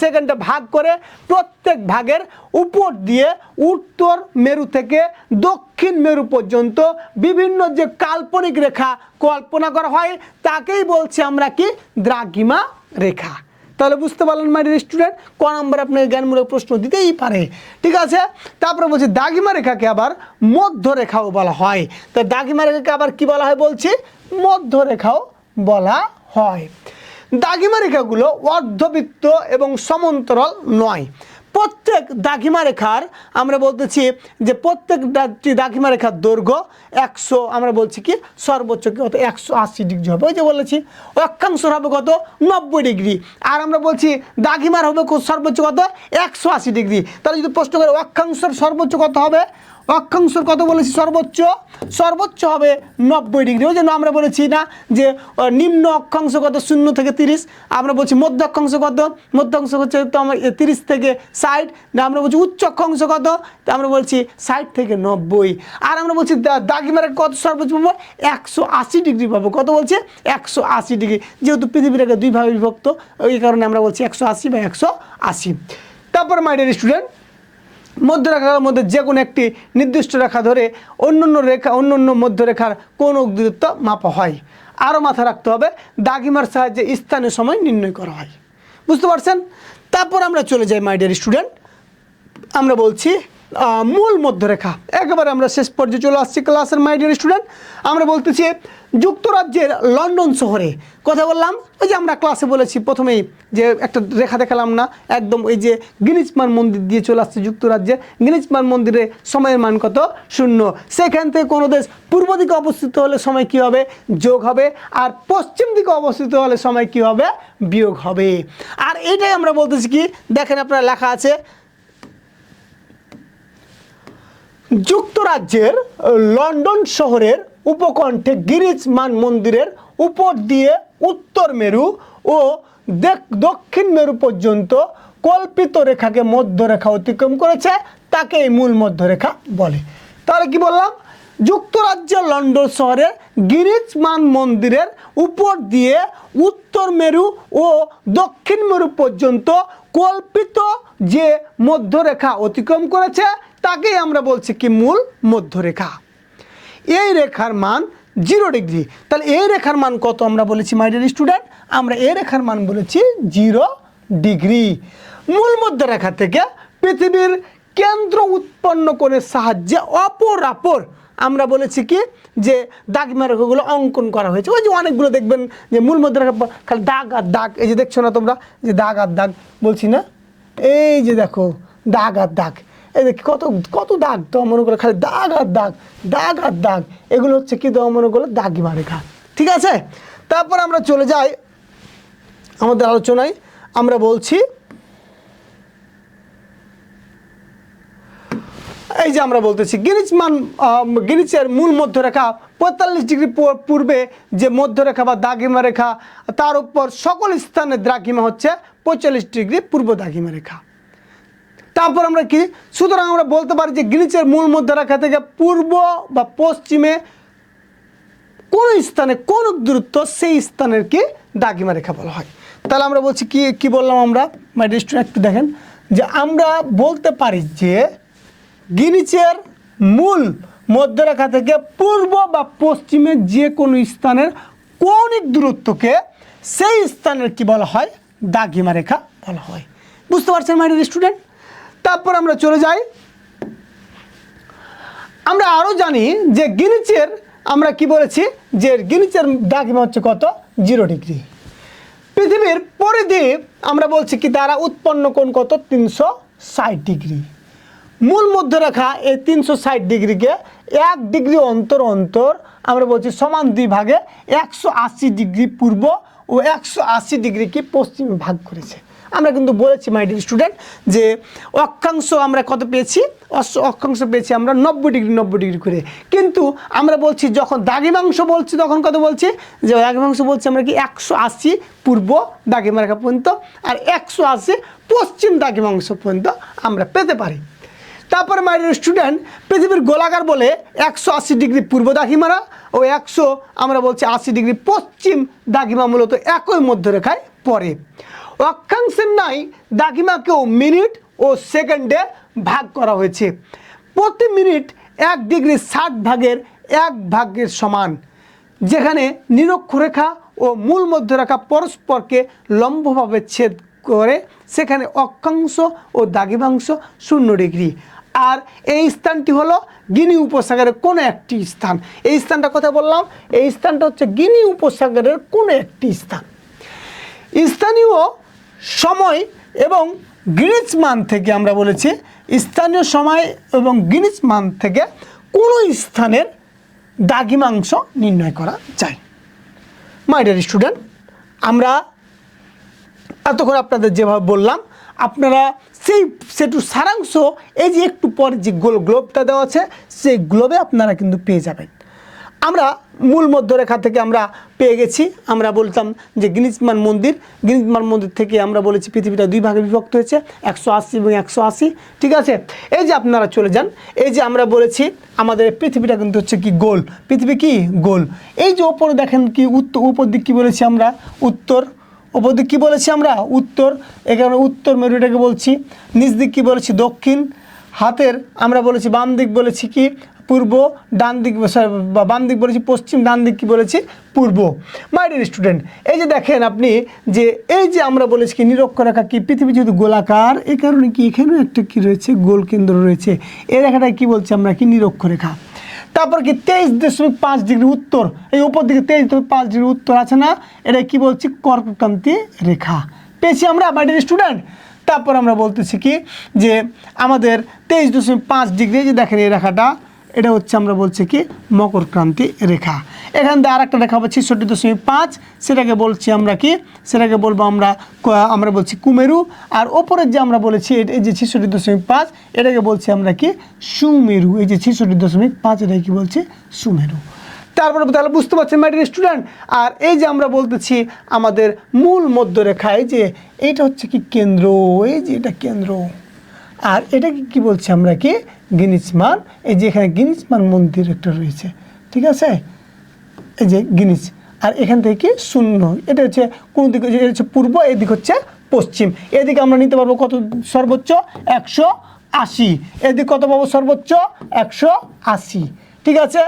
সেকেন্ডে ভাগ করে প্রত্যেক ভাগের উপর দিয়ে উত্তর মেরু থেকে দক্ষিণ মেরু পর্যন্ত বিভিন্ন যে কাল্পনিক রেখা কল্পনা করা হয় তাকেই বলছি আমরা কি দ্রাঘিমা রেখা। তাহলে বুঝতে পারলেন মাই ডিয়ার স্টুডেন্ট, ক নম্বর আপনাকে জ্ঞানমূলক প্রশ্ন দিতেই পারে। ঠিক আছে, তারপরে বলছি দ্রাঘিমা রেখাকে আবার মধ্যরেখাও বলা হয়। তো দ্রাঘিমা রেখাকে আবার কি বলা হয় বলছি, মধ্যরেখাও বলা হয়। দ্রাঘিমা রেখাগুলো অর্ধবৃত্ত এবং সমান্তরাল নয়। প্রত্যেক দ্রাঘিমা রেখার আমরা বলতেছি যে প্রত্যেক দ্রাঘিমা রেখার দৈর্ঘ্য 100, আমরা বলছি কি সর্বোচ্চ কত 180 ডিগ্রি হবে। ওই যে বলেছি অক্ষাংশর হবে কত 90 ডিগ্রি, আর আমরা বলছি দ্রাঘিমার হবে সর্বোচ্চ কত 180 ডিগ্রি। তাহলে যদি প্রশ্ন করে অক্ষাংশর সর্বোচ্চ কত হবে, অক্ষাংশর কত বলেছি সর্বোচ্চ হবে 90 ডিগ্রি। ওই জন্য আমরা বলেছি না যে নিম্ন অক্ষাংশ কত 0 থেকে 30, আমরা বলছি মধ্য অক্ষাংশ কত, মধ্য অংশ হচ্ছে তো আমরা 30 থেকে 60, না আমরা বলছি উচ্চ অক্ষাংশ কত, তো আমরা বলছি 60 থেকে 90। আর আমরা বলছি দ্রাঘিমার কত সর্বোচ্চ পাবো 180 ডিগ্রি পাবো। কত বলছে 180 ডিগ্রি, যেহেতু পৃথিবীর আগে দুই ভাগে বিভক্ত ওই কারণে আমরা বলছি 180 বা 180। তারপর মাই ডিয়ার স্টুডেন্ট, মধ্যরেখার মধ্যে যে কোনো একটি নির্দিষ্ট রেখা ধরে অন্য মধ্যরেখার কোন দূরত্ব মাপা হয়। আরও মাথা রাখতে হবে দ্রাঘিমার সাহায্যে স্থানীয় সময় নির্ণয় করা হয়। বুঝতে পারছেন। তারপর আমরা চলে যাই মাই ডিয়ার স্টুডেন্ট, আমরা বলছি মূল মধ্যরেখা। একেবারে আমরা শেষ পর্যায়ে চলে আসছি ক্লাসের মাই ডিয়ার স্টুডেন্ট। আমরা বলতেছি যুক্তরাজ্যের লন্ডন শহরে, কথা বললাম ওই যে আমরা ক্লাসে বলেছি প্রথমেই যে একটা রেখা দেখালাম না, একদম ওই যে গ্রিনিচমান মন্দির দিয়ে চলে আসছে যুক্তরাজ্যে। গ্রিনিচমান মন্দিরে সময়ের মান কত 0। সেখান থেকে কোনো দেশ পূর্ব দিকে অবস্থিত হলে সময় কি হবে যোগ হবে, আর পশ্চিম দিকে অবস্থিত হলে সময় কি হবে বিয়োগ হবে। আর এটাই আমরা বলতেছি কি দেখেন আপনার লেখা আছে যুক্তরাজ্যের লন্ডন শহরের উপকণ্ঠে গ্রিনিচমান মন্দিরের উপর দিয়ে উত্তর মেরু ও দক্ষিণ মেরু পর্যন্ত কল্পিত রেখাকে মধ্যরেখা অতিক্রম করেছে, তাকে এই মূল মধ্যরেখা বলে। তাহলে কি বললাম, যুক্তরাজ্যের লন্ডন শহরের গ্রিনিচমান মন্দিরের উপর দিয়ে উত্তর মেরু ও দক্ষিণ মেরু পর্যন্ত কল্পিত যে মধ্যরেখা অতিক্রম করেছে তাকেই আমরা বলছি কি মূল মধ্যরেখা। এই রেখার মান 0 ডিগ্রি। তাহলে এই রেখার মান কত আমরা বলেছি মাই ডিয়ার স্টুডেন্ট, আমরা এই রেখার মান বলেছি 0 ডিগ্রি। মূল মধ্যরেখা থেকে পৃথিবীর কেন্দ্র উৎপন্ন করে সাহায্যে অপর আমরা বলেছি কি যে দাগিমা রেখাগুলো অঙ্কন করা হয়েছে। ওই যে অনেকগুলো দেখবেন যে মূল মধ্যরেখা খালি দাগ আর দাগ, এই যে দেখছো না তোমরা যে দাগ আর দাগ বলছি না, এই যে দেখো দাগ আর দাগ, এই দেখ কত কত দাগ তো মনে করো খালি দাগ আর দাগ, এগুলো হচ্ছে কি তো মনে করলো দাগিমা রেখা। ঠিক আছে, তারপর আমরা চলে যাই আমাদের আলোচনায়। আমরা বলছি এই যে আমরা বলতেছি গ্রিনিচের মূল মধ্যরেখা 45 ডিগ্রি পূর্বে যে মধ্যরেখা বা দাগিমা রেখা, তার উপর সকল স্থানে দ্রাঘিমা হচ্ছে 45 ডিগ্রি পূর্ব দাগিমা রেখা। তারপর আমরা কি সুতরাং আমরা বলতে পারি যে গ্রিনিচের মূল মধ্যরেখা থেকে পূর্ব বা পশ্চিমে কোন স্থানে কোন দূরত্ব সেই স্থানের কি দাগিমা রেখা বলা হয়। তাহলে আমরা বলছি কি বললাম আমরা মাই ডিয়ার স্টুডেন্ট, একটু দেখেন যে আমরা বলতে পারি যে গ্রিনিচের মূল মধ্যরেখা থেকে পূর্ব বা পশ্চিমে যে কোনো স্থানের কৌণিক দূরত্বকে সেই স্থানের কি বলা হয় দাগিমা রেখা বলা হয়। বুঝতে পারছেন মাই ডিয়ার স্টুডেন্ট। তারপর আমরা চলে যাই, আমরা আরও জানি যে গ্রিনিচের আমরা কি বলেছি যে গ্রিনিচের দ্রাঘিমা হচ্ছে কত, 0 ডিগ্রি। পৃথিবীর পরিধি আমরা বলছি কি দ্বারা উৎপন্ন কোণ কত, 360 ডিগ্রি। মূল মধ্যরেখা এই 360 ডিগ্রিকে 1 ডিগ্রি অন্তর অন্তর আমরা বলছি সমান 2 ভাগে 180 ডিগ্রি পূর্ব ও 180 ডিগ্রি কি পশ্চিমে ভাগ করেছে। আমরা কিন্তু বলেছি মাই ডিয়ার স্টুডেন্ট যে অক্ষাংশ আমরা কত পেয়েছি, অক্ষাংশ পেয়েছি আমরা 90 ডিগ্রি করে, কিন্তু আমরা বলছি যখন দ্রাঘিমাংশ বলছি তখন কত বলছি, যে দ্রাঘিমাংশ বলছি আমরা কি 180 পূর্ব দ্রাঘিমা রেখা পর্যন্ত আর 180 পশ্চিম দ্রাঘিমাংশ পর্যন্ত আমরা পেতে পারি। তারপরে মাই ডিয়ার স্টুডেন্ট পৃথিবীর গোলাকার বলে 180 ডিগ্রি পূর্ব দ্রাঘিমারা ও 100 আমরা বলছি 80 ডিগ্রি পশ্চিম দ্রাঘিমা মূলত একই মধ্যরেখায় পড়ে। অক্ষাংশের নাই দ্রাঘিমাকেও মিনিট ও সেকেন্ডে ভাগ করা হয়েছে। প্রতি মিনিট 1 ডিগ্রি 60 ভাগের 1 ভাগের সমান, যেখানে নিরক্ষরেখা ও মূল মধ্যরেখা পরস্পরকে লম্বভাবে ছেদ করে সেখানে অক্ষাংশ ও দ্রাঘিমাংশ 0 ডিগ্রি। আর এই স্থানটি হলো গিনি উপসাগরের কোনো একটি স্থান। এই স্থানটা কথা বললাম, এই স্থানটা হচ্ছে গিনি উপসাগরের কোনো একটি স্থান। স্থানীয় সময় এবং গ্রিনিচ মান থেকে আমরা বলেছি স্থানীয় সময় এবং গ্রিনিচ মান থেকে কোনো স্থানের দ্রাঘিমাংশ নির্ণয় করা যায়। মাই ডিয়ার স্টুডেন্ট, আমরা এতক্ষণ আপনাদের যেভাবে বললাম আপনারা সেটু সারাংশ এই যে একটু পর যে গ্লোবটা দেওয়া আছে সেই গ্লোবে আপনারা কিন্তু পেয়ে যাবেন। আমরা মূল মধ্যরেখা থেকে আমরা পেয়ে গেছি, আমরা বলতাম যে গ্রিনিচ মান মন্দির থেকে আমরা বলেছি পৃথিবীটা 2 ভাগে বিভক্ত হয়েছে, 180 এবং 180, ঠিক আছে। এই যে আপনারা চলে যান, এই যে আমরা বলেছি আমাদের পৃথিবীটা কিন্তু হচ্ছে কি গোল, পৃথিবী কি গোল। এই যে ওপরে দেখেন কি উপর দিক কী বলেছি আমরা, উত্তর, ওপর দিক কী বলেছি আমরা উত্তর, এখানে উত্তর মেরুটাকে বলছি, নিচ দিক কী বলেছি দক্ষিণ, হাতের আমরা বলেছি বাম দিক বলেছি কি পূর্ব, ডান দিক বাম দিক বলেছি পশ্চিম, ডান দিক কী বলেছি পূর্ব। মাই ডিয়ার স্টুডেন্ট, এই যে দেখেন আপনি যে এই যে আমরা বলেছি কি নিরক্ষরেখা কি পৃথিবী যেহেতু গোলাকার এই কারণে কি এখানেও একটা কি রয়েছে গোল কেন্দ্র রয়েছে, এই রেখাটা কি বলছি আমরা কি নিরক্ষরেখা। তারপর কি 23.5 ডিগ্রি উত্তর, এই উপর দিকে 23.5 ডিগ্রি উত্তর আছে না, এটা কি বলছি কর্কক্রান্তি রেখা পেয়েছি আমরা মাই ডিয়ার স্টুডেন্ট। তারপর আমরা বলতেছি কি যে আমাদের 23.5 ডিগ্রি যে দেখেন এই রেখাটা, এটা হচ্ছে আমরা বলছি কি মকরক্রান্তি রেখা। এখান থেকে আর একটা রেখা হবে 66.5, সেটাকে বলছি আমরা কি, সেটাকে বলবো আমরা বলছি কুমেরু। আর ওপরের যে আমরা বলেছি এই যে 66.5 এটাকে বলছি আমরা কি সুমেরু, এই যে 66.5 এটাকে কি বলছি সুমেরু। তারপরে তাহলে বুঝতে পারছেন মাই ডিয়ার স্টুডেন্ট। আর এই যে আমরা বলতেছি আমাদের মূল মধ্যরেখায় যে এইটা হচ্ছে কি কেন্দ্র, এই যে এটা কেন্দ্র, আর এটাকে কি বলছি আমরা কি গ্রিনিচ মান, এই যে এখানে গ্রিনিচ মান মন্দির একটা রয়েছে, ঠিক আছে, এই যে গ্রিনিচ, আর এখান থেকে কি 0, এটা হচ্ছে কোন দিকে, এটা হচ্ছে পূর্ব, এদিক হচ্ছে পশ্চিম, এদিকে আমরা নিতে পারবো কত সর্বোচ্চ 180, এদিকে কত পাবো সর্বোচ্চ 180, ঠিক আছে।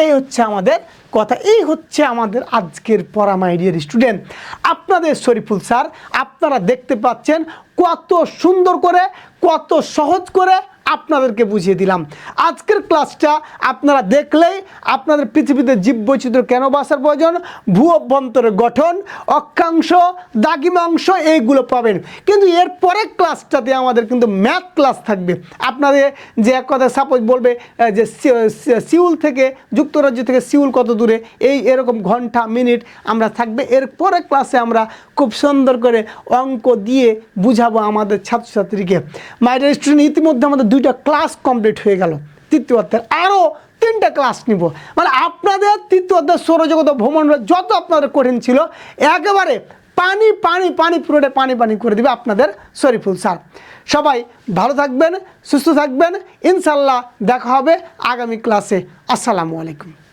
এই হচ্ছে আমাদের কথা, এই হচ্ছে আমাদের আজকের পড়া মাই ডিয়ার স্টুডেন্ট। আপনাদের শরীফুল স্যার আপনারা দেখতে পাচ্ছেন কত সুন্দর করে কত সহজ করে আপনাদেরকে বুঝিয়ে দিলাম। আজকের ক্লাসটা আপনারা দেখলেই আপনাদের পৃথিবীতে জীববৈচিত্র্য কেন বাঁচার প্রয়োজন, ভূ অভ্যন্তরের গঠন, অক্ষাংশ, দ্রাঘিমাংশ এইগুলো পাবেন। কিন্তু এর পরের ক্লাসটাতে আমাদের কিন্তু ম্যাথ ক্লাস থাকবে। আপনাদের যে এক কথা সাপোজ বলবে যে সিউল থেকে যুক্তরাজ্য থেকে সিউল কত দূরে, এরকম ঘন্টা মিনিট আমরা থাকবে। এর পরের ক্লাসে আমরা খুব সুন্দর করে অঙ্ক দিয়ে বুঝাবো আমাদের ছাত্রছাত্রীকে। মাই ডিয়ার স্টুডেন্ট, ইতিমধ্যে আমাদের 2টা ক্লাস কমপ্লিট হয়ে গেল, তৃতীয় অধ্যায়ের আরও 3টা ক্লাস নিব। মানে আপনাদের তৃতীয় অধ্যায় সৌরজগৎ ভ্রমণ যত আপনাদের কঠিন ছিল একেবারে পানি পানি পানি পুরোটা পানি পানি করে দিবে আপনাদের শরীফুল স্যার। সবাই ভালো থাকবেন, সুস্থ থাকবেন, ইনশাল্লাহ দেখা হবে আগামী ক্লাসে। আসসালামু আলাইকুম।